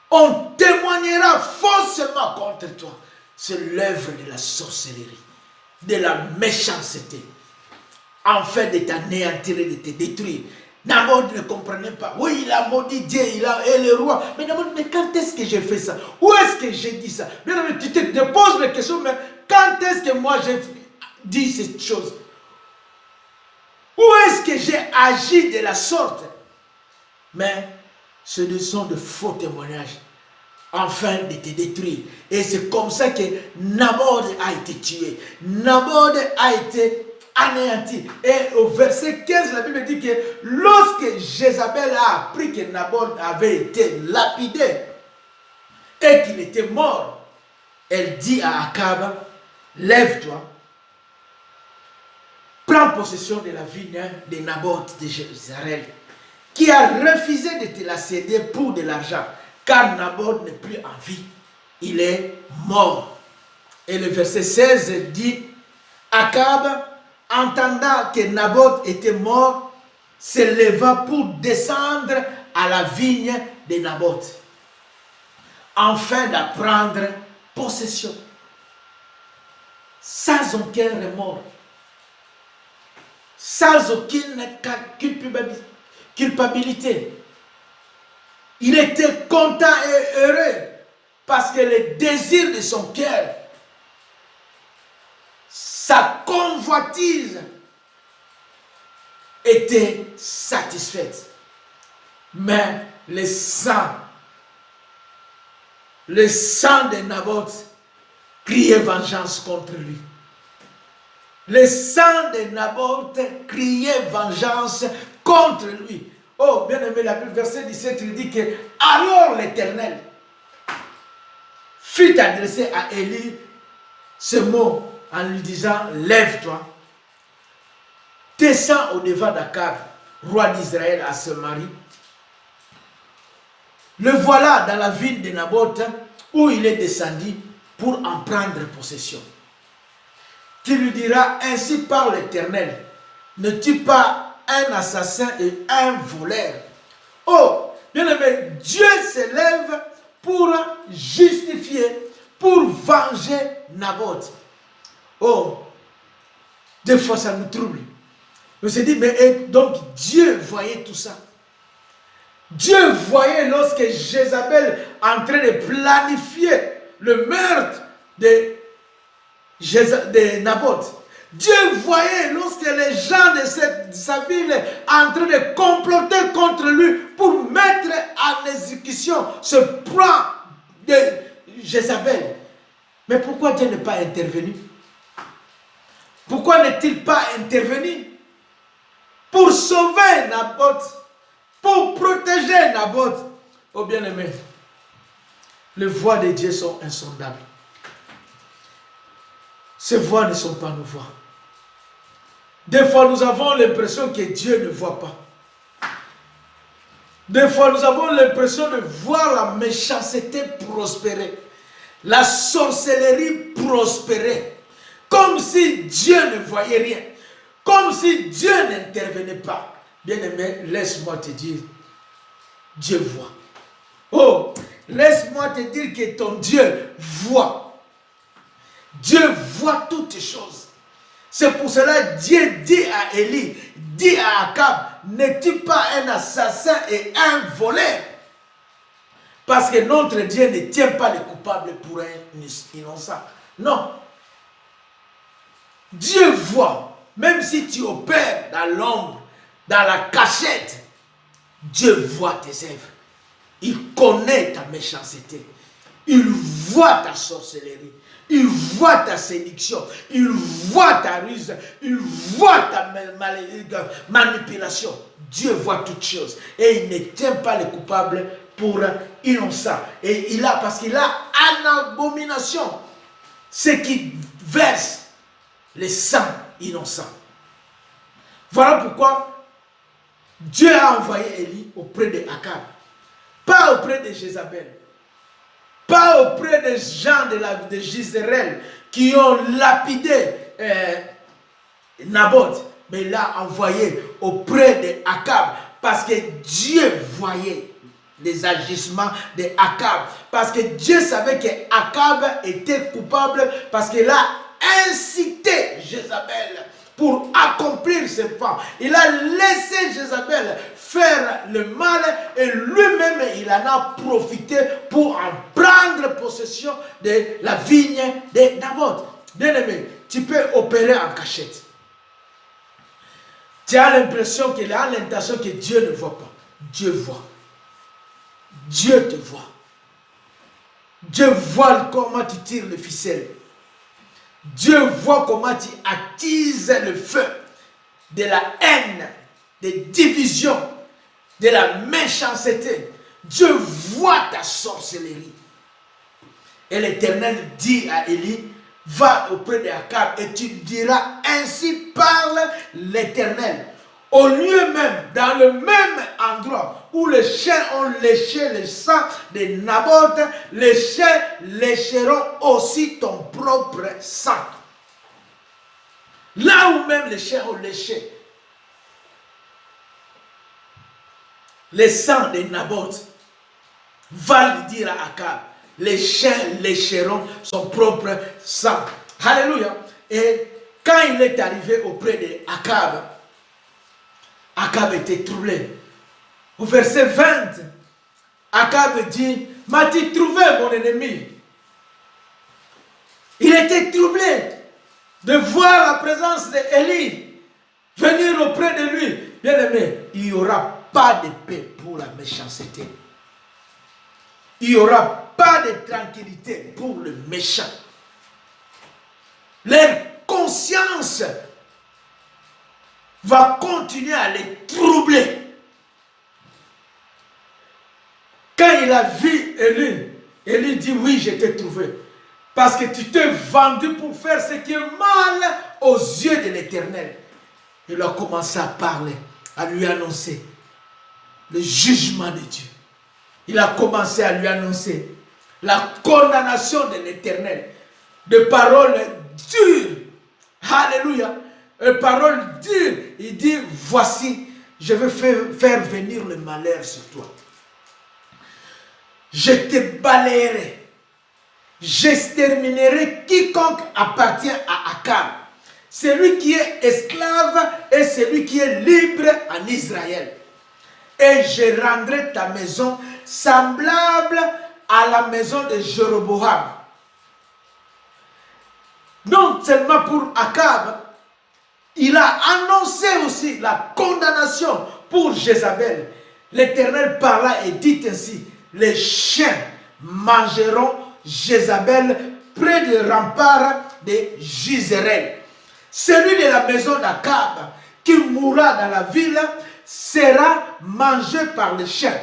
On témoignera faussement contre toi. C'est l'œuvre de la sorcellerie, de la méchanceté, en fait de t'anéantir et de te détruire. Naboth ne comprenait pas. Oui, il a maudit Dieu, et le roi. Mais Naboth, mais quand est-ce que j'ai fait ça? Où est-ce que j'ai dit ça? Mais non, mais tu te poses la question, mais quand est-ce que moi j'ai dit cette chose? Où est-ce que j'ai agi de la sorte? Mais ce sont de faux témoignages, afin de te détruire. Et c'est comme ça que Naboth a été tué. Naboth a été anéanti. Et au verset 15, la Bible dit que lorsque Jézabel a appris que Naboth avait été lapidé et qu'il était mort, elle dit à Akab, lève-toi, prends possession de la vigne de Naboth de Jezreel, qui a refusé de te la céder pour de l'argent, car Naboth n'est plus en vie, il est mort. Et le verset 16 dit, Akab, entendant que Naboth était mort, se leva pour descendre à la vigne de Naboth, afin d'apprendre possession, sans aucun remords, sans aucune culpabilité. Il était content et heureux parce que le désir de son cœur, sa convoitise était satisfaite. Mais le sang de Naboth criait vengeance contre lui. Le sang de Naboth criait vengeance contre lui. Oh, bien aimé, la Bible, verset 17, il dit que alors l'Éternel fut adressé à Élie ce mot en lui disant, lève-toi, descends au-devant d'Akab, roi d'Israël, à ce mari. Le voilà dans la ville de Naboth où il est descendu pour en prendre possession. Tu lui diras, ainsi parle l'Éternel, ne tue pas un assassin et un voleur. Oh, bien aimé, Dieu se lève pour justifier, pour venger Naboth. Oh, des fois ça nous trouble. On se dit, mais donc Dieu voyait tout ça. Dieu voyait lorsque Jézabel en train de planifier le meurtre de Naboth. Dieu voyait lorsque les gens de sa ville en train de comploter contre lui pour mettre en exécution ce plan de Jézabel. Mais pourquoi Dieu n'est pas intervenu? Pourquoi n'est-il pas intervenu pour sauver Naboth, pour protéger Naboth? Oh bien-aimé, les voies de Dieu sont insondables. Ces voies ne sont pas nos voies. Des fois, nous avons l'impression que Dieu ne voit pas. Des fois, nous avons l'impression de voir la méchanceté prospérer, la sorcellerie prospérer, comme si Dieu ne voyait rien, comme si Dieu n'intervenait pas. Bien-aimé, laisse-moi te dire, Dieu voit. Oh, laisse-moi te dire que ton Dieu voit. Dieu voit toutes choses. C'est pour cela que Dieu dit à Élie, dit à Akab, n'es-tu pas un assassin et un voleur? Parce que notre Dieu ne tient pas les coupables pour un innocent. Non. Dieu voit, même si tu opères dans l'ombre, dans la cachette, Dieu voit tes œuvres. Il connaît ta méchanceté. Il voit ta sorcellerie. Il voit ta séduction. Il voit ta ruse. Il voit ta manipulation. Dieu voit toutes choses. Et il ne tient pas les coupables pour innocents. Et il a, parce qu'il a en abomination ce qui verse les sangs innocents. Voilà pourquoi Dieu a envoyé Élie auprès de Akab. Pas auprès de Jézabel. Pas auprès des gens de Jezreel qui ont lapidé Naboth. Mais il l'a envoyé auprès de Akab. Parce que Dieu voyait les agissements de Akab. Parce que Dieu savait que Akab était coupable. Parce qu'il a incité Jézabel pour accomplir ses plans. Il a laissé Jézabel faire le mal et lui-même il en a profité pour en prendre possession de la vigne de Naboth. Bien-aimé, tu peux opérer en cachette. Tu as l'impression qu'il a l'intention que Dieu ne voit pas. Dieu voit. Dieu te voit. Dieu voit comment tu tires le ficelle. Dieu voit comment tu attises le feu de la haine, des divisions, de la méchanceté. Dieu voit ta sorcellerie. Et l'Éternel dit à Élie, va auprès d'Akab et tu diras, ainsi parle l'Éternel. Au lieu même, dans le même endroit où les chiens ont léché le sang de Naboth, les chiens lécheront aussi ton propre sang. Là où même les chiens ont léché le sang de Naboth, va lui dire à Akab, les chiens lécheront son propre sang. Alléluia. Et quand il est arrivé auprès d'Akab, Akab était troublé. Au verset 20, Akab dit, m'as-tu trouvé mon ennemi? Il était troublé de voir la présence d'Élie venir auprès de lui. Bien-aimé, il n'y aura pas de paix pour la méchanceté. Il n'y aura pas de tranquillité pour le méchant. Leur conscience va continuer à les troubler. Quand il a vu Élie, Élie dit, oui, je t'ai trouvé. Parce que tu t'es vendu pour faire ce qui est mal aux yeux de l'Éternel. Il a commencé à parler, à lui annoncer le jugement de Dieu. Il a commencé à lui annoncer la condamnation de l'Éternel. De paroles dures. Alléluia. Une parole dure. Il dit, voici, je vais faire venir le malheur sur toi. Je te balayerai. J'exterminerai quiconque appartient à Akab. Celui qui est esclave et celui qui est libre en Israël. Et je rendrai ta maison semblable à la maison de Jéroboam. Non seulement pour Akab, il a annoncé aussi la condamnation pour Jézabel. L'Éternel parla et dit ainsi, les chiens mangeront Jézabel près des remparts de Jizréel. Celui de la maison d'Akab qui mourra dans la ville sera mangé par les chiens.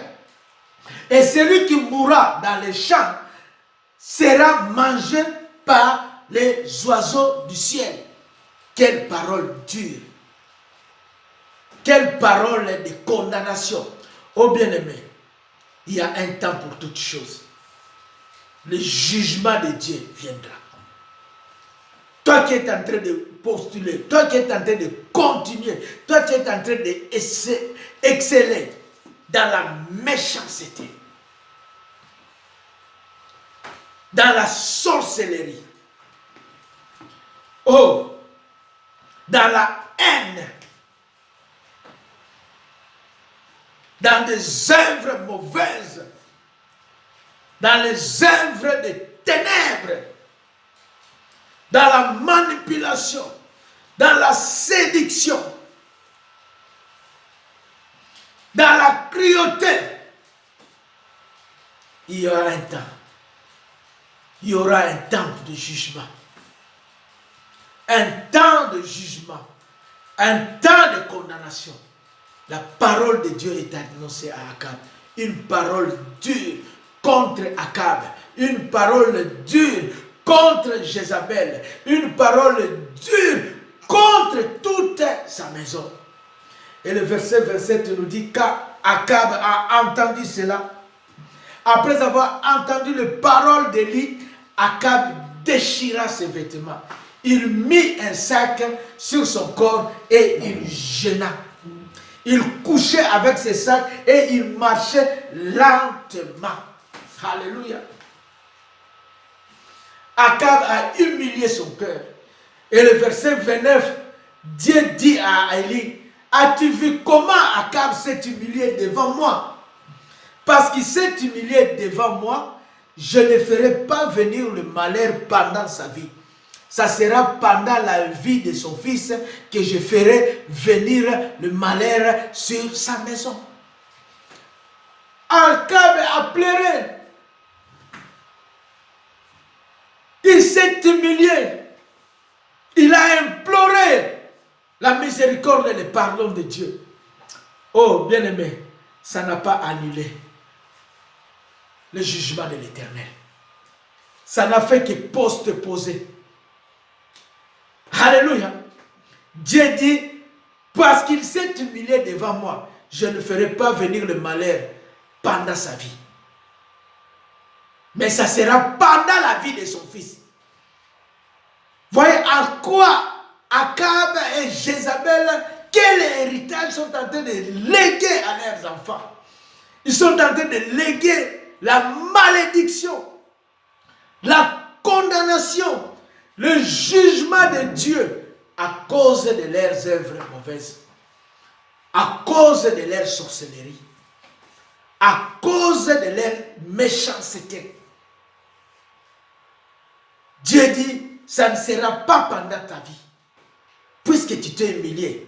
Et celui qui mourra dans les champs sera mangé par les oiseaux du ciel. Quelle parole dure. Quelle parole de condamnation. Oh bien-aimé, il y a un temps pour toutes choses. Le jugement de Dieu viendra. Toi qui es en train de postuler, toi qui es en train de continuer, toi qui es en train d'exceller dans la méchanceté, dans la sorcellerie, oh, dans la haine, dans des œuvres mauvaises, dans les œuvres des ténèbres, dans la manipulation, dans la séduction, dans la cruauté, il y aura un temps. Il y aura un temps de jugement. Un temps de jugement. Un temps de condamnation. La parole de Dieu est annoncée à Akab. Une parole dure contre Akab. Une parole dure contre Jézabel. Une parole dure contre toute sa maison. Et le verset 27 nous dit qu'Akab a entendu cela. Après avoir entendu les paroles d'Élie, Akab déchira ses vêtements. Il mit un sac sur son corps et il jeûna. Il couchait avec ses sacs et il marchait lentement. Alléluia. Akab a humilié son cœur. Et le verset 29, Dieu dit à Élie, as-tu vu comment Akab s'est humilié devant moi? Parce qu'il s'est humilié devant moi, je ne ferai pas venir le malheur pendant sa vie. Ça sera pendant la vie de son fils que je ferai venir le malheur sur sa maison. Akab a pleuré. Il s'est humilié. Il a imploré la miséricorde et le pardon de Dieu. Oh, bien-aimé, ça n'a pas annulé le jugement de l'Éternel. Ça n'a fait que poster. Alléluia. Dieu dit, parce qu'il s'est humilié devant moi, je ne ferai pas venir le malheur pendant sa vie. Mais ça sera pendant la vie de son fils. Voyez à quoi Akab et Jézabel, quel héritage sont en train de léguer à leurs enfants. Ils sont en train de léguer la malédiction, la condamnation, le jugement de Dieu à cause de leurs œuvres mauvaises, à cause de leur sorcellerie, à cause de leur méchanceté. Dieu dit, ça ne sera pas pendant ta vie, puisque tu t'es humilié.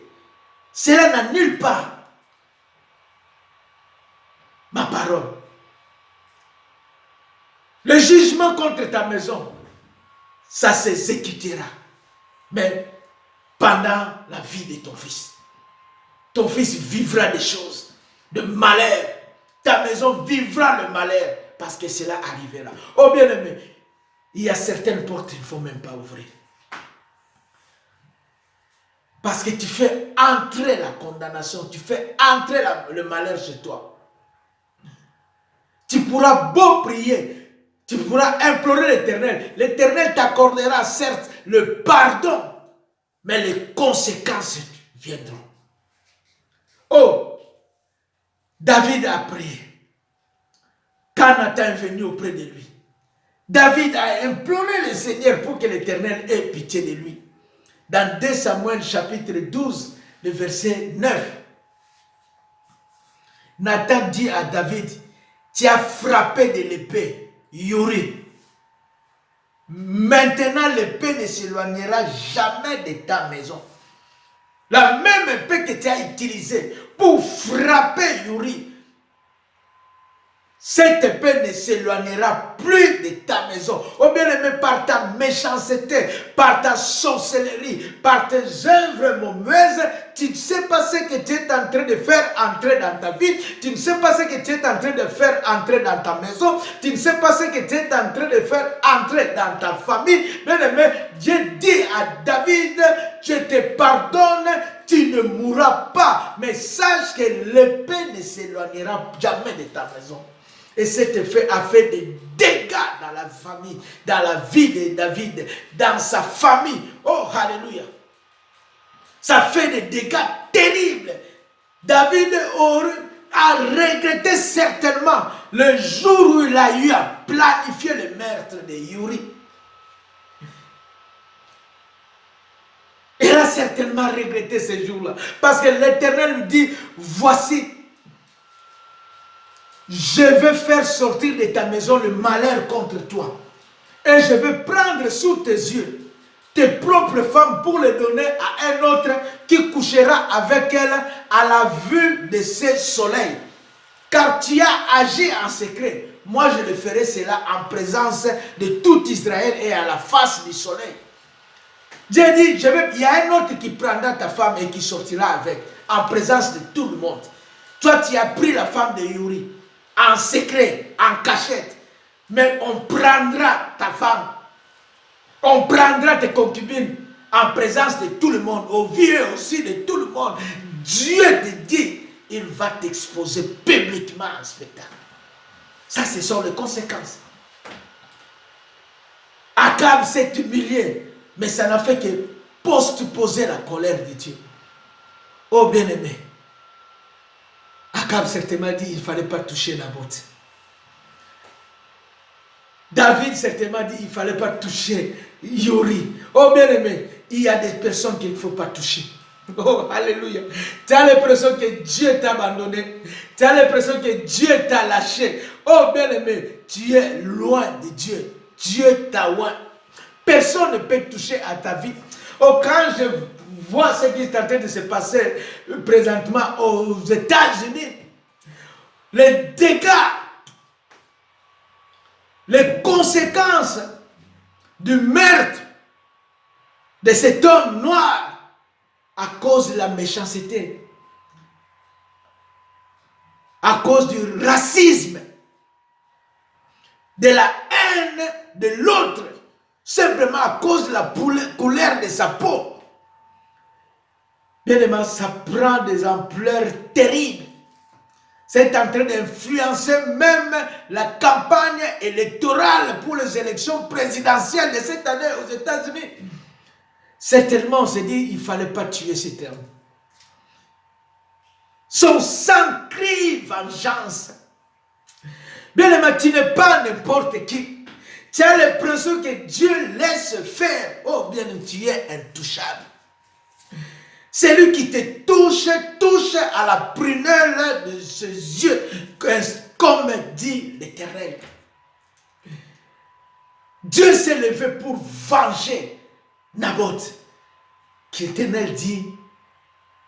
Cela n'annule pas ma parole. Le jugement contre ta maison, ça s'exécutera. Mais pendant la vie de ton fils. Ton fils vivra des choses, de malheur. Ta maison vivra le malheur parce que cela arrivera. Oh bien-aimé, il y a certaines portes qu'il ne faut même pas ouvrir. Parce que tu fais entrer la condamnation, tu fais entrer le malheur chez toi. Tu pourras beau prier, tu pourras implorer l'Éternel. L'Éternel t'accordera certes le pardon, mais les conséquences viendront. Oh, David a prié. Quand Nathan est venu auprès de lui, David a imploré le Seigneur pour que l'Éternel ait pitié de lui. Dans 2 Samuel chapitre 12, le verset 9, Nathan dit à David, tu as frappé de l'épée, Uri. Maintenant l'épée ne s'éloignera jamais de ta maison. La même épée que tu as utilisée pour frapper Uri, cette épée ne s'éloignera plus de ta maison. Oh bien-aimé, par ta méchanceté, par ta sorcellerie, par tes œuvres mauvaises, tu ne sais pas ce que tu es en train de faire entrer dans ta vie, tu ne sais pas ce que tu es en train de faire entrer dans ta maison, tu ne sais pas ce que tu es en train de faire entrer dans ta famille. Bien-aimé, Dieu dit à David, je te pardonne, tu ne mourras pas, mais sache que l'épée ne s'éloignera jamais de ta maison. Et cet effet a fait des dégâts dans la famille, dans la vie de David, dans sa famille. Oh, alléluia. Ça fait des dégâts terribles. David a regretté certainement le jour où il a eu à planifier le meurtre de Uri. Il a certainement regretté ce jour-là. Parce que l'Éternel lui dit, voici, je vais faire sortir de ta maison le malheur contre toi. Et je vais prendre sous tes yeux tes propres femmes pour les donner à un autre qui couchera avec elle à la vue de ce soleil. Car tu as agi en secret. Moi, je le ferai cela en présence de tout Israël et à la face du soleil. Dieu dit, il y a un autre qui prendra ta femme et qui sortira avec, en présence de tout le monde. Toi, tu as pris la femme de Uri. En secret, en cachette. Mais on prendra ta femme. On prendra tes concubines en présence de tout le monde, au vieux aussi de tout le monde. Dieu te dit, il va t'exposer publiquement en spectacle. Ça, ce sont les conséquences. Akab s'est humilié, mais ça n'a fait que postposer la colère de Dieu. Oh bien-aimé, Akab certainement dit qu'il ne fallait pas toucher Naboth. David certainement dit qu'il ne fallait pas toucher Uri. Oh bien-aimé, il y a des personnes qu'il ne faut pas toucher. Oh alléluia. Tu as l'impression que Dieu t'a abandonné. Tu as l'impression que Dieu t'a lâché. Oh bien-aimé, tu es loin de Dieu. Dieu t'a loin. Personne ne peut toucher à ta vie. Oh, quand je vois ce qui est en train de se passer présentement aux États-Unis, les dégâts, les conséquences du meurtre de cet homme noir à cause de la méchanceté, à cause du racisme, de la haine de l'autre, simplement à cause de la couleur de sa peau. Bien aimé, ça prend des ampleurs terribles. C'est en train d'influencer même la campagne électorale pour les élections présidentielles de cette année aux États-Unis. Certainement, on s'est dit, il ne fallait pas tuer cet homme. Son sang crie vengeance. Bien aimé, tu n'es pas n'importe qui. Tu as l'impression que Dieu laisse faire. Oh, bien aimé, tu es intouchable. Celui qui te touche, touche à la prunelle de ses yeux, comme dit l'Éternel. Dieu s'est levé pour venger Naboth. L'Éternel dit,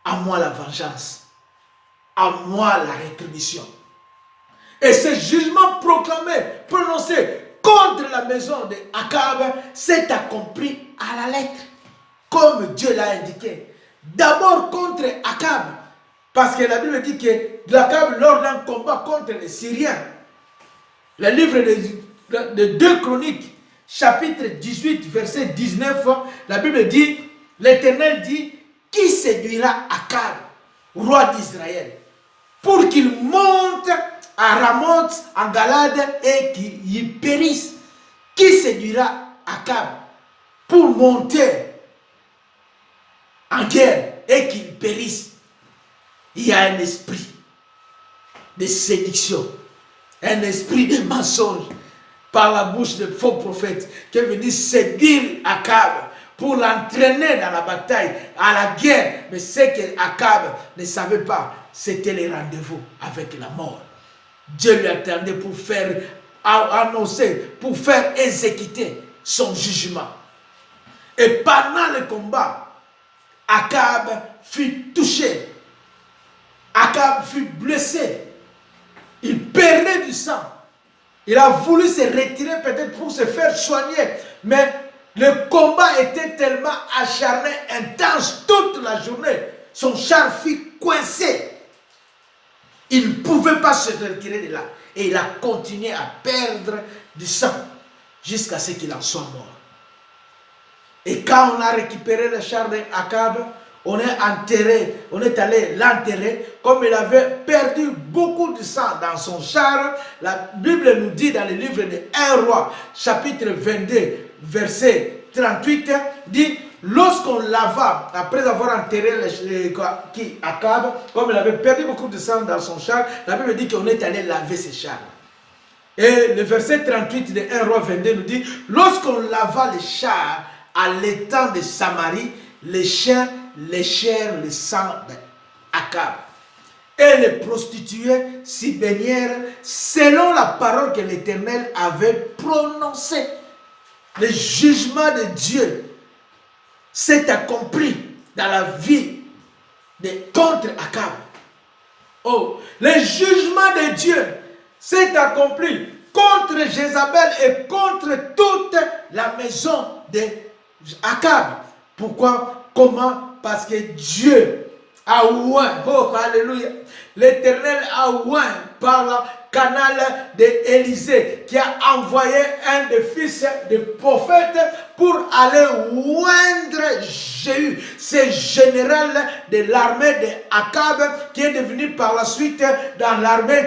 à moi la vengeance, à moi la rétribution. Et ce jugement proclamé, prononcé contre la maison de Akab, s'est accompli à la lettre, comme Dieu l'a indiqué. D'abord contre Akab, parce que la Bible dit que Akab, lors d'un combat contre les Syriens, le livre de 2 Chroniques, chapitre 18, verset 19, la Bible dit, l'Éternel dit, qui séduira Akab, roi d'Israël, pour qu'il monte à Ramoth en Galade et qu'il y périsse. Qui séduira Akab pour monter en guerre et qu'il périsse? Il y a un esprit de séduction, un esprit de mensonge par la bouche de faux prophètes qui est venu séduire Akab pour l'entraîner dans la bataille, à la guerre. Mais ce que Akab ne savait pas, c'était les rendez-vous avec la mort. Dieu lui attendait pour faire annoncer, pour faire exécuter son jugement. Et pendant le combat, Akab fut touché. Akab fut blessé. Il perdait du sang. Il a voulu se retirer peut-être pour se faire soigner. Mais le combat était tellement acharné, intense toute la journée. Son char fut coincé. Il ne pouvait pas se retirer de là. Et il a continué à perdre du sang jusqu'à ce qu'il en soit mort. Et quand on a récupéré le char d'Akab, on est allé l'enterrer. Comme il avait perdu beaucoup de sang dans son char, la Bible nous dit dans le livre de 1 Roi, chapitre 22, verset 38, dit, lorsqu'on lava, après avoir enterré Akab, comme il avait perdu beaucoup de sang dans son char, la Bible dit qu'on est allé laver ses chars. Et le verset 38 de 1 Roi 22 nous dit, lorsqu'on lava les chars à l'étang de Samarie, les chiens léchèrent le sang d'Akab. Et les prostituées s'y baignèrent selon la parole que l'Éternel avait prononcée. Le jugement de Dieu s'est accompli dans la vie contre Akab. Oh, le jugement de Dieu s'est accompli contre Jézabel et contre toute la maison d'Akab. Pourquoi? Comment? Parce que Dieu a oint, oh alléluia, l'Éternel a oint par le canal d'Élysée qui a envoyé un des fils des prophètes pour aller oindre Jéhu, ce général de l'armée d'Akab qui est devenu par la suite dans l'armée,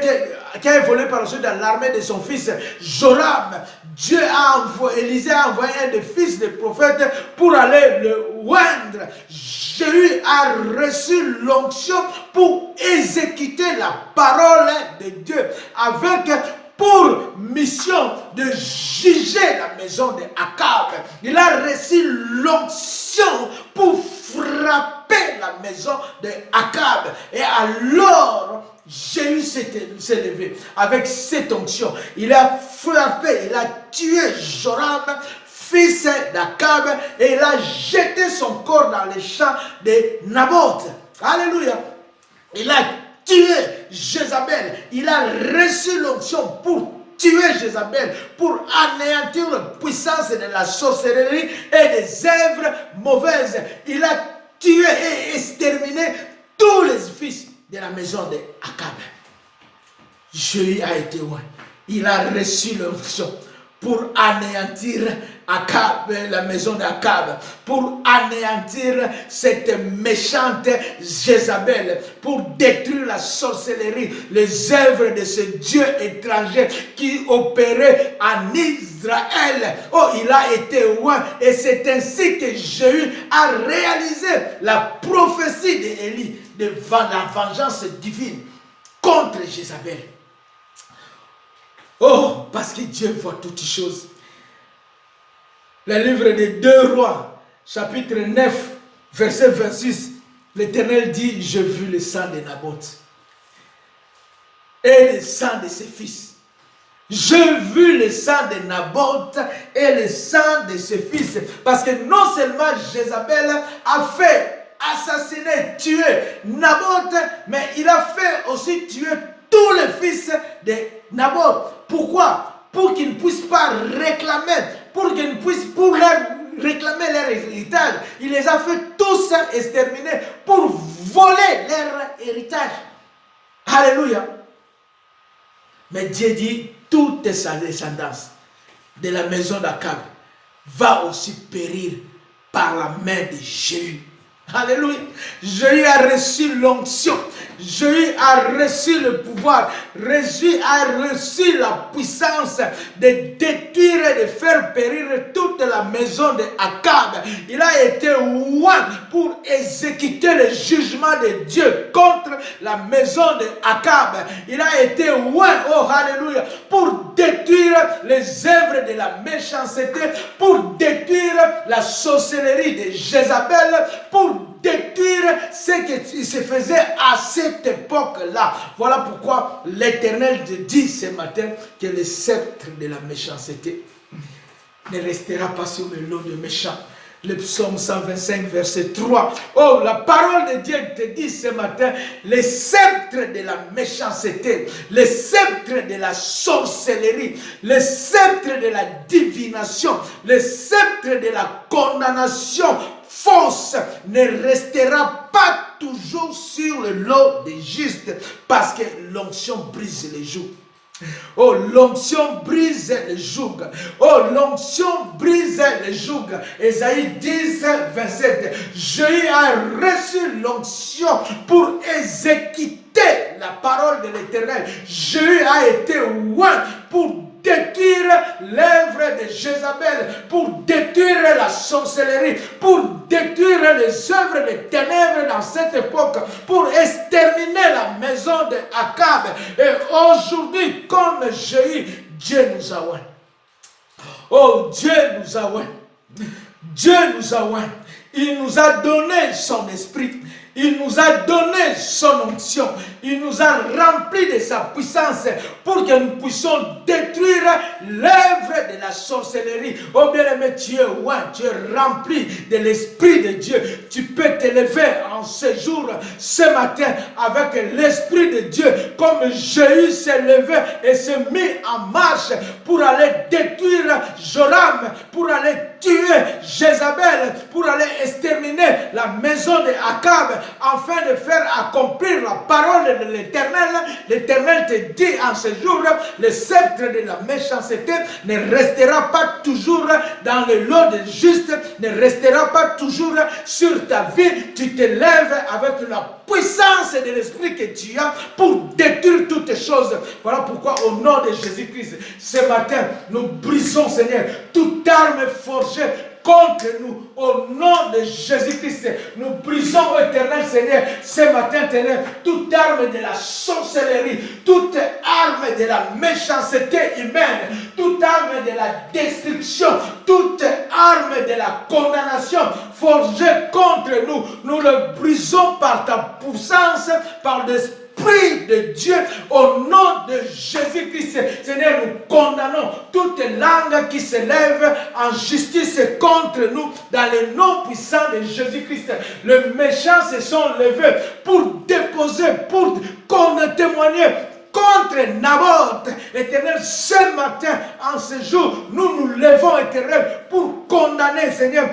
qui a évolué par la suite dans l'armée de son fils Joram. Dieu a envoyé, Élisée a envoyé un des fils des prophètes pour aller le oindre. Jéhu a reçu l'onction pour exécuter la parole de Dieu avec pour mission de juger la maison d'Akab. Il a reçu l'onction pour frapper la maison d'Akab. Et alors, Jéhu s'est levé avec cette onction. Il a frappé, il a tué Joram, fils d'Akab, et il a jeté son corps dans les champs de Naboth. Alléluia. Il a tué Jézabel. Il a reçu l'onction pour tuer Jézabel, pour anéantir la puissance de la sorcellerie et des œuvres mauvaises. Il a tué et exterminé tous les fils de la maison d'Akab. Jéhu a été loin. Il a reçu l'onction pour anéantir Akab, la maison d'Akab, pour anéantir cette méchante Jézabel, pour détruire la sorcellerie, les œuvres de ce Dieu étranger qui opérait en Israël. Oh, il a été loin, et c'est ainsi que Jéhu a réalisé la prophétie d'Élie de la vengeance divine contre Jézabel. Oh, parce que Dieu voit toutes choses. Le livre des 2 Rois, chapitre 9, verset 26, l'Éternel dit, j'ai vu le sang de Naboth et le sang de ses fils. J'ai vu le sang de Naboth et le sang de ses fils. Parce que non seulement Jézabel a fait assassiner, tuer Naboth, mais il a fait aussi tuer tous les fils de Naboth. Pourquoi? Pour qu'ils ne puissent pas réclamer, pour qu'ils ne puissent réclamer leur héritage. Il les a fait tous exterminer pour voler leur héritage. Alléluia. Mais Dieu dit, toute sa descendance de la maison d'Akab va aussi périr par la main de Jéhu. Alléluia. Jéhu a reçu l'onction. Jéhu a reçu le pouvoir. Jéhu a reçu la puissance de détruire et de faire périr toute la maison d'Akab. Il a été oint pour exécuter le jugement de Dieu contre la maison d'Akab. Il a été oint, oh alléluia, pour détruire les œuvres de la méchanceté, pour détruire la sorcellerie de Jézabel, pour détruire ce qui se faisait à cette époque-là. Voilà pourquoi l'Éternel te dit ce matin que le sceptre de la méchanceté ne restera pas sur le lot de méchants. Le psaume 125, verset 3. Oh, la parole de Dieu te dit ce matin, les sceptres de la méchanceté, les sceptres de la sorcellerie, les sceptres de la divination, les sceptres de la condamnation fausse ne restera pas toujours sur le lot des justes, parce que l'onction brise les jougs. Oh, l'onction brise le joug. Oh, l'onction brise le joug. Ésaïe 10, 27. Jéhu a reçu l'onction pour exécuter la parole de l'Éternel. Jéhu a été oint pour détruire l'œuvre de Jézabel, pour détruire la sorcellerie, pour détruire les œuvres des ténèbres dans cette époque, pour exterminer la maison de Akab. Et aujourd'hui, comme Jéhu, Dieu nous a oint. Oh, Dieu nous a oint. Dieu nous a oint. Il nous a donné son esprit. Il nous a donné son onction. Il nous a rempli de sa puissance pour que nous puissions détruire l'œuvre de la sorcellerie. Oh bien-aimé, tu es oint, tu es rempli de l'Esprit de Dieu. Tu peux t'élever en ce jour, ce matin, avec l'Esprit de Dieu, comme Jéhu s'est levé et s'est mis en marche pour aller détruire Joram, pour aller tuer Jézabel, pour aller exterminer la maison de Akab, afin de faire accomplir la parole de l'Éternel. L'Éternel te dit en ce jour, le sceptre de la méchanceté ne restera pas toujours dans le lot des justes, ne restera pas toujours sur ta vie. Tu te lèves avec la puissance de l'Esprit que tu as pour détruire toutes les choses. Voilà pourquoi au nom de Jésus-Christ, ce matin, nous brisons, Seigneur, toute arme forgée contre nous, au nom de Jésus-Christ. Nous brisons, Éternel Seigneur, ce matin, Seigneur, toute arme de la sorcellerie, toute arme de la méchanceté humaine, toute arme de la destruction, toute arme de la condamnation forgée contre nous. Nous le brisons par ta puissance, par l'Esprit de Dieu, au nom de Jésus-Christ. Seigneur, nous condamnons toute langue qui se lève en justice contre nous dans le nom puissant de Jésus-Christ. Les méchants se sont levés pour déposer, pour témoigner contre Naboth. Éternel, ce matin, en ce jour, nous nous levons, Éternel, pour condamner, Seigneur,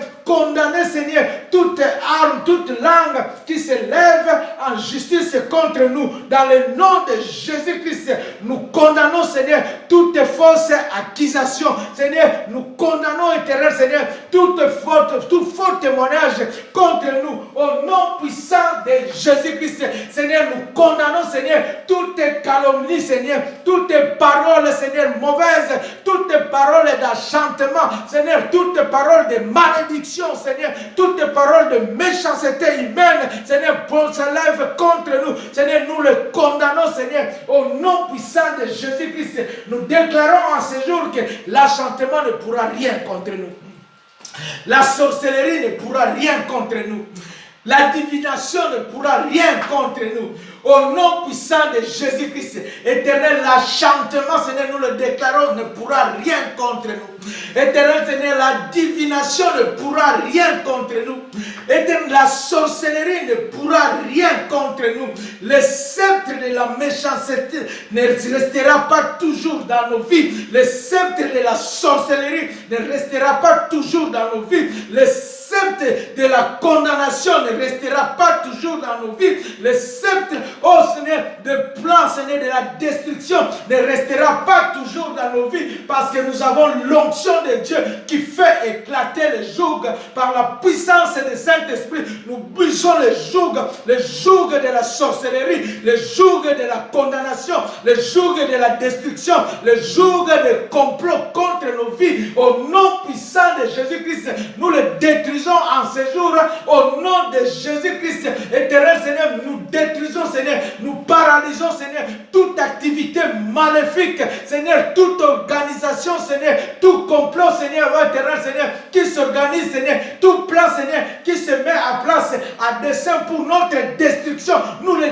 toute arme, toute langue qui se lève en justice contre nous. Dans le nom de Jésus-Christ, nous condamnons, Seigneur, toute fausse accusation. Seigneur, nous condamnons, Éternel, Seigneur, tout faux témoignage contre nous. Au nom puissant de Jésus-Christ, Seigneur, nous condamnons, Seigneur, toute calomnie, Seigneur, toutes paroles, Seigneur, mauvaises, toutes paroles d'enchantement, Seigneur, toutes paroles de malédiction, Seigneur, toutes paroles de méchanceté humaine, Seigneur, pour se lève contre nous. Seigneur, nous le condamnons, Seigneur, au nom puissant de Jésus-Christ. Nous déclarons en ce jour que l'enchantement ne pourra rien contre nous. La sorcellerie ne pourra rien contre nous. La divination ne pourra rien contre nous. Au nom puissant de Jésus-Christ, Éternel, l'enchantement, Seigneur, nous le déclarons, ne pourra rien contre nous. Éternel, Seigneur, la divination ne pourra rien contre nous. Éternel, la sorcellerie ne pourra rien contre nous. Le sceptre de la méchanceté ne restera pas toujours dans nos vies. Le sceptre de la sorcellerie ne restera pas toujours dans nos vies. Le sceptre de la condamnation ne restera pas toujours dans nos vies. Le sceptre, oh Seigneur, de plan, Seigneur, de la destruction ne restera pas toujours dans nos vies, parce que nous avons l'onction de Dieu qui fait éclater les jougs. Par la puissance du Saint-Esprit, nous brisons les jougs de la sorcellerie, les jougs de la condamnation, les jougs de la destruction, les jougs de complot contre nos vies. Au nom puissant de Jésus-Christ, nous les détruisons en ce jour. Au nom de Jésus-Christ, Éternel Seigneur, nous détruisons, Seigneur, nous paralysons, Seigneur, toute activité maléfique, Seigneur, toute organisation, Seigneur, tout complot, Seigneur, Éternel Seigneur, qui s'organise, Seigneur, tout plan, Seigneur, qui se met à place, à dessein pour notre destruction. Nous les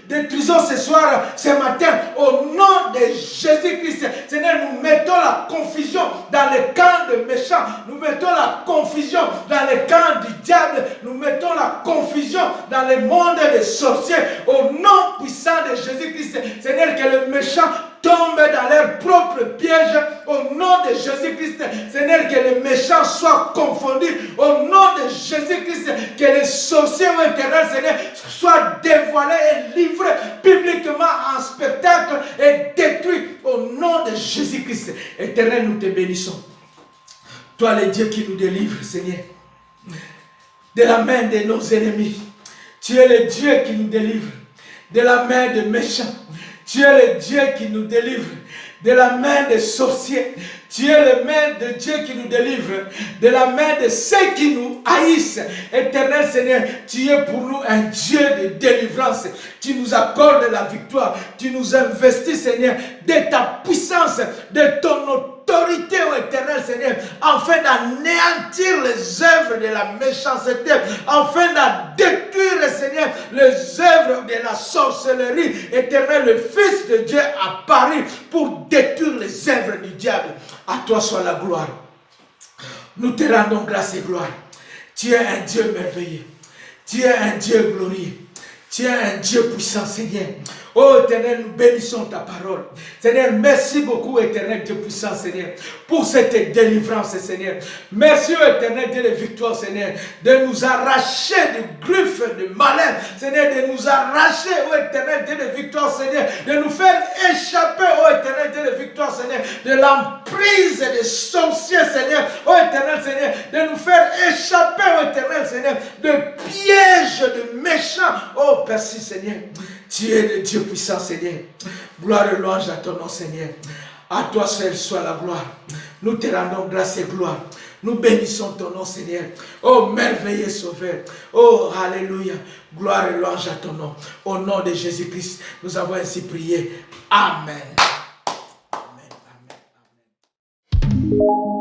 détruisons ce soir, ce matin, au nom de de Jésus-Christ. Seigneur, nous mettons la confusion dans les camps de méchants. Nous mettons la confusion dans les camps du diable. Nous mettons la confusion dans le monde des sorciers. Au nom puissant de Jésus-Christ. Seigneur, que le méchant tombe dans leur propre piège au nom de Jésus-Christ. Seigneur, que les méchants soient confondus au nom de Jésus-Christ. Que les sorciers éternels, Seigneur, soient dévoilés et livrés publiquement en spectacle et détruits au nom de Jésus-Christ. Éternel, nous te bénissons. Toi, le Dieu qui nous délivre, Seigneur, de la main de nos ennemis. Tu es le Dieu qui nous délivre de la main des méchants. Tu es le Dieu qui nous délivre de la main des sorciers. Tu es le main de Dieu qui nous délivre de la main de ceux qui nous haïssent. Éternel Seigneur, tu es pour nous un Dieu de délivrance. Tu nous accordes la victoire. Tu nous investis, Seigneur, de ta puissance, de ton autorité, ô éternel Seigneur, afin d'anéantir les œuvres de la méchanceté, afin de détruire, Seigneur, les œuvres de la sorcellerie. Éternel, le Fils de Dieu a paru pour détruire les œuvres du diable. À toi soit la gloire. Nous te rendons grâce et gloire. Tu es un Dieu merveilleux. Tu es un Dieu glorieux. Tu es un Dieu puissant, Seigneur. Oh Éternel, nous bénissons ta parole. Seigneur, merci beaucoup, Éternel Dieu puissant, Seigneur, pour cette délivrance, Seigneur. Merci, Éternel Dieu de victoire, Seigneur, de nous arracher du griffes de malin, Seigneur, de nous arracher, oh Éternel Dieu de victoire, Seigneur, de nous faire échapper, oh Éternel Dieu de victoire, Seigneur, de l'emprise des sorciers, Seigneur, oh Éternel Seigneur, de nous faire échapper, oh Éternel Seigneur, de pièges de méchants, oh Père, Seigneur. Tu es le Dieu puissant, Seigneur. Gloire et louange à ton nom, Seigneur. À toi seul soit la gloire. Nous te rendons grâce et gloire. Nous bénissons ton nom, Seigneur. Oh, merveilleux Sauveur. Oh, alléluia. Gloire et louange à ton nom. Au nom de Jésus-Christ, nous avons ainsi prié. Amen. Amen. Amen. Amen.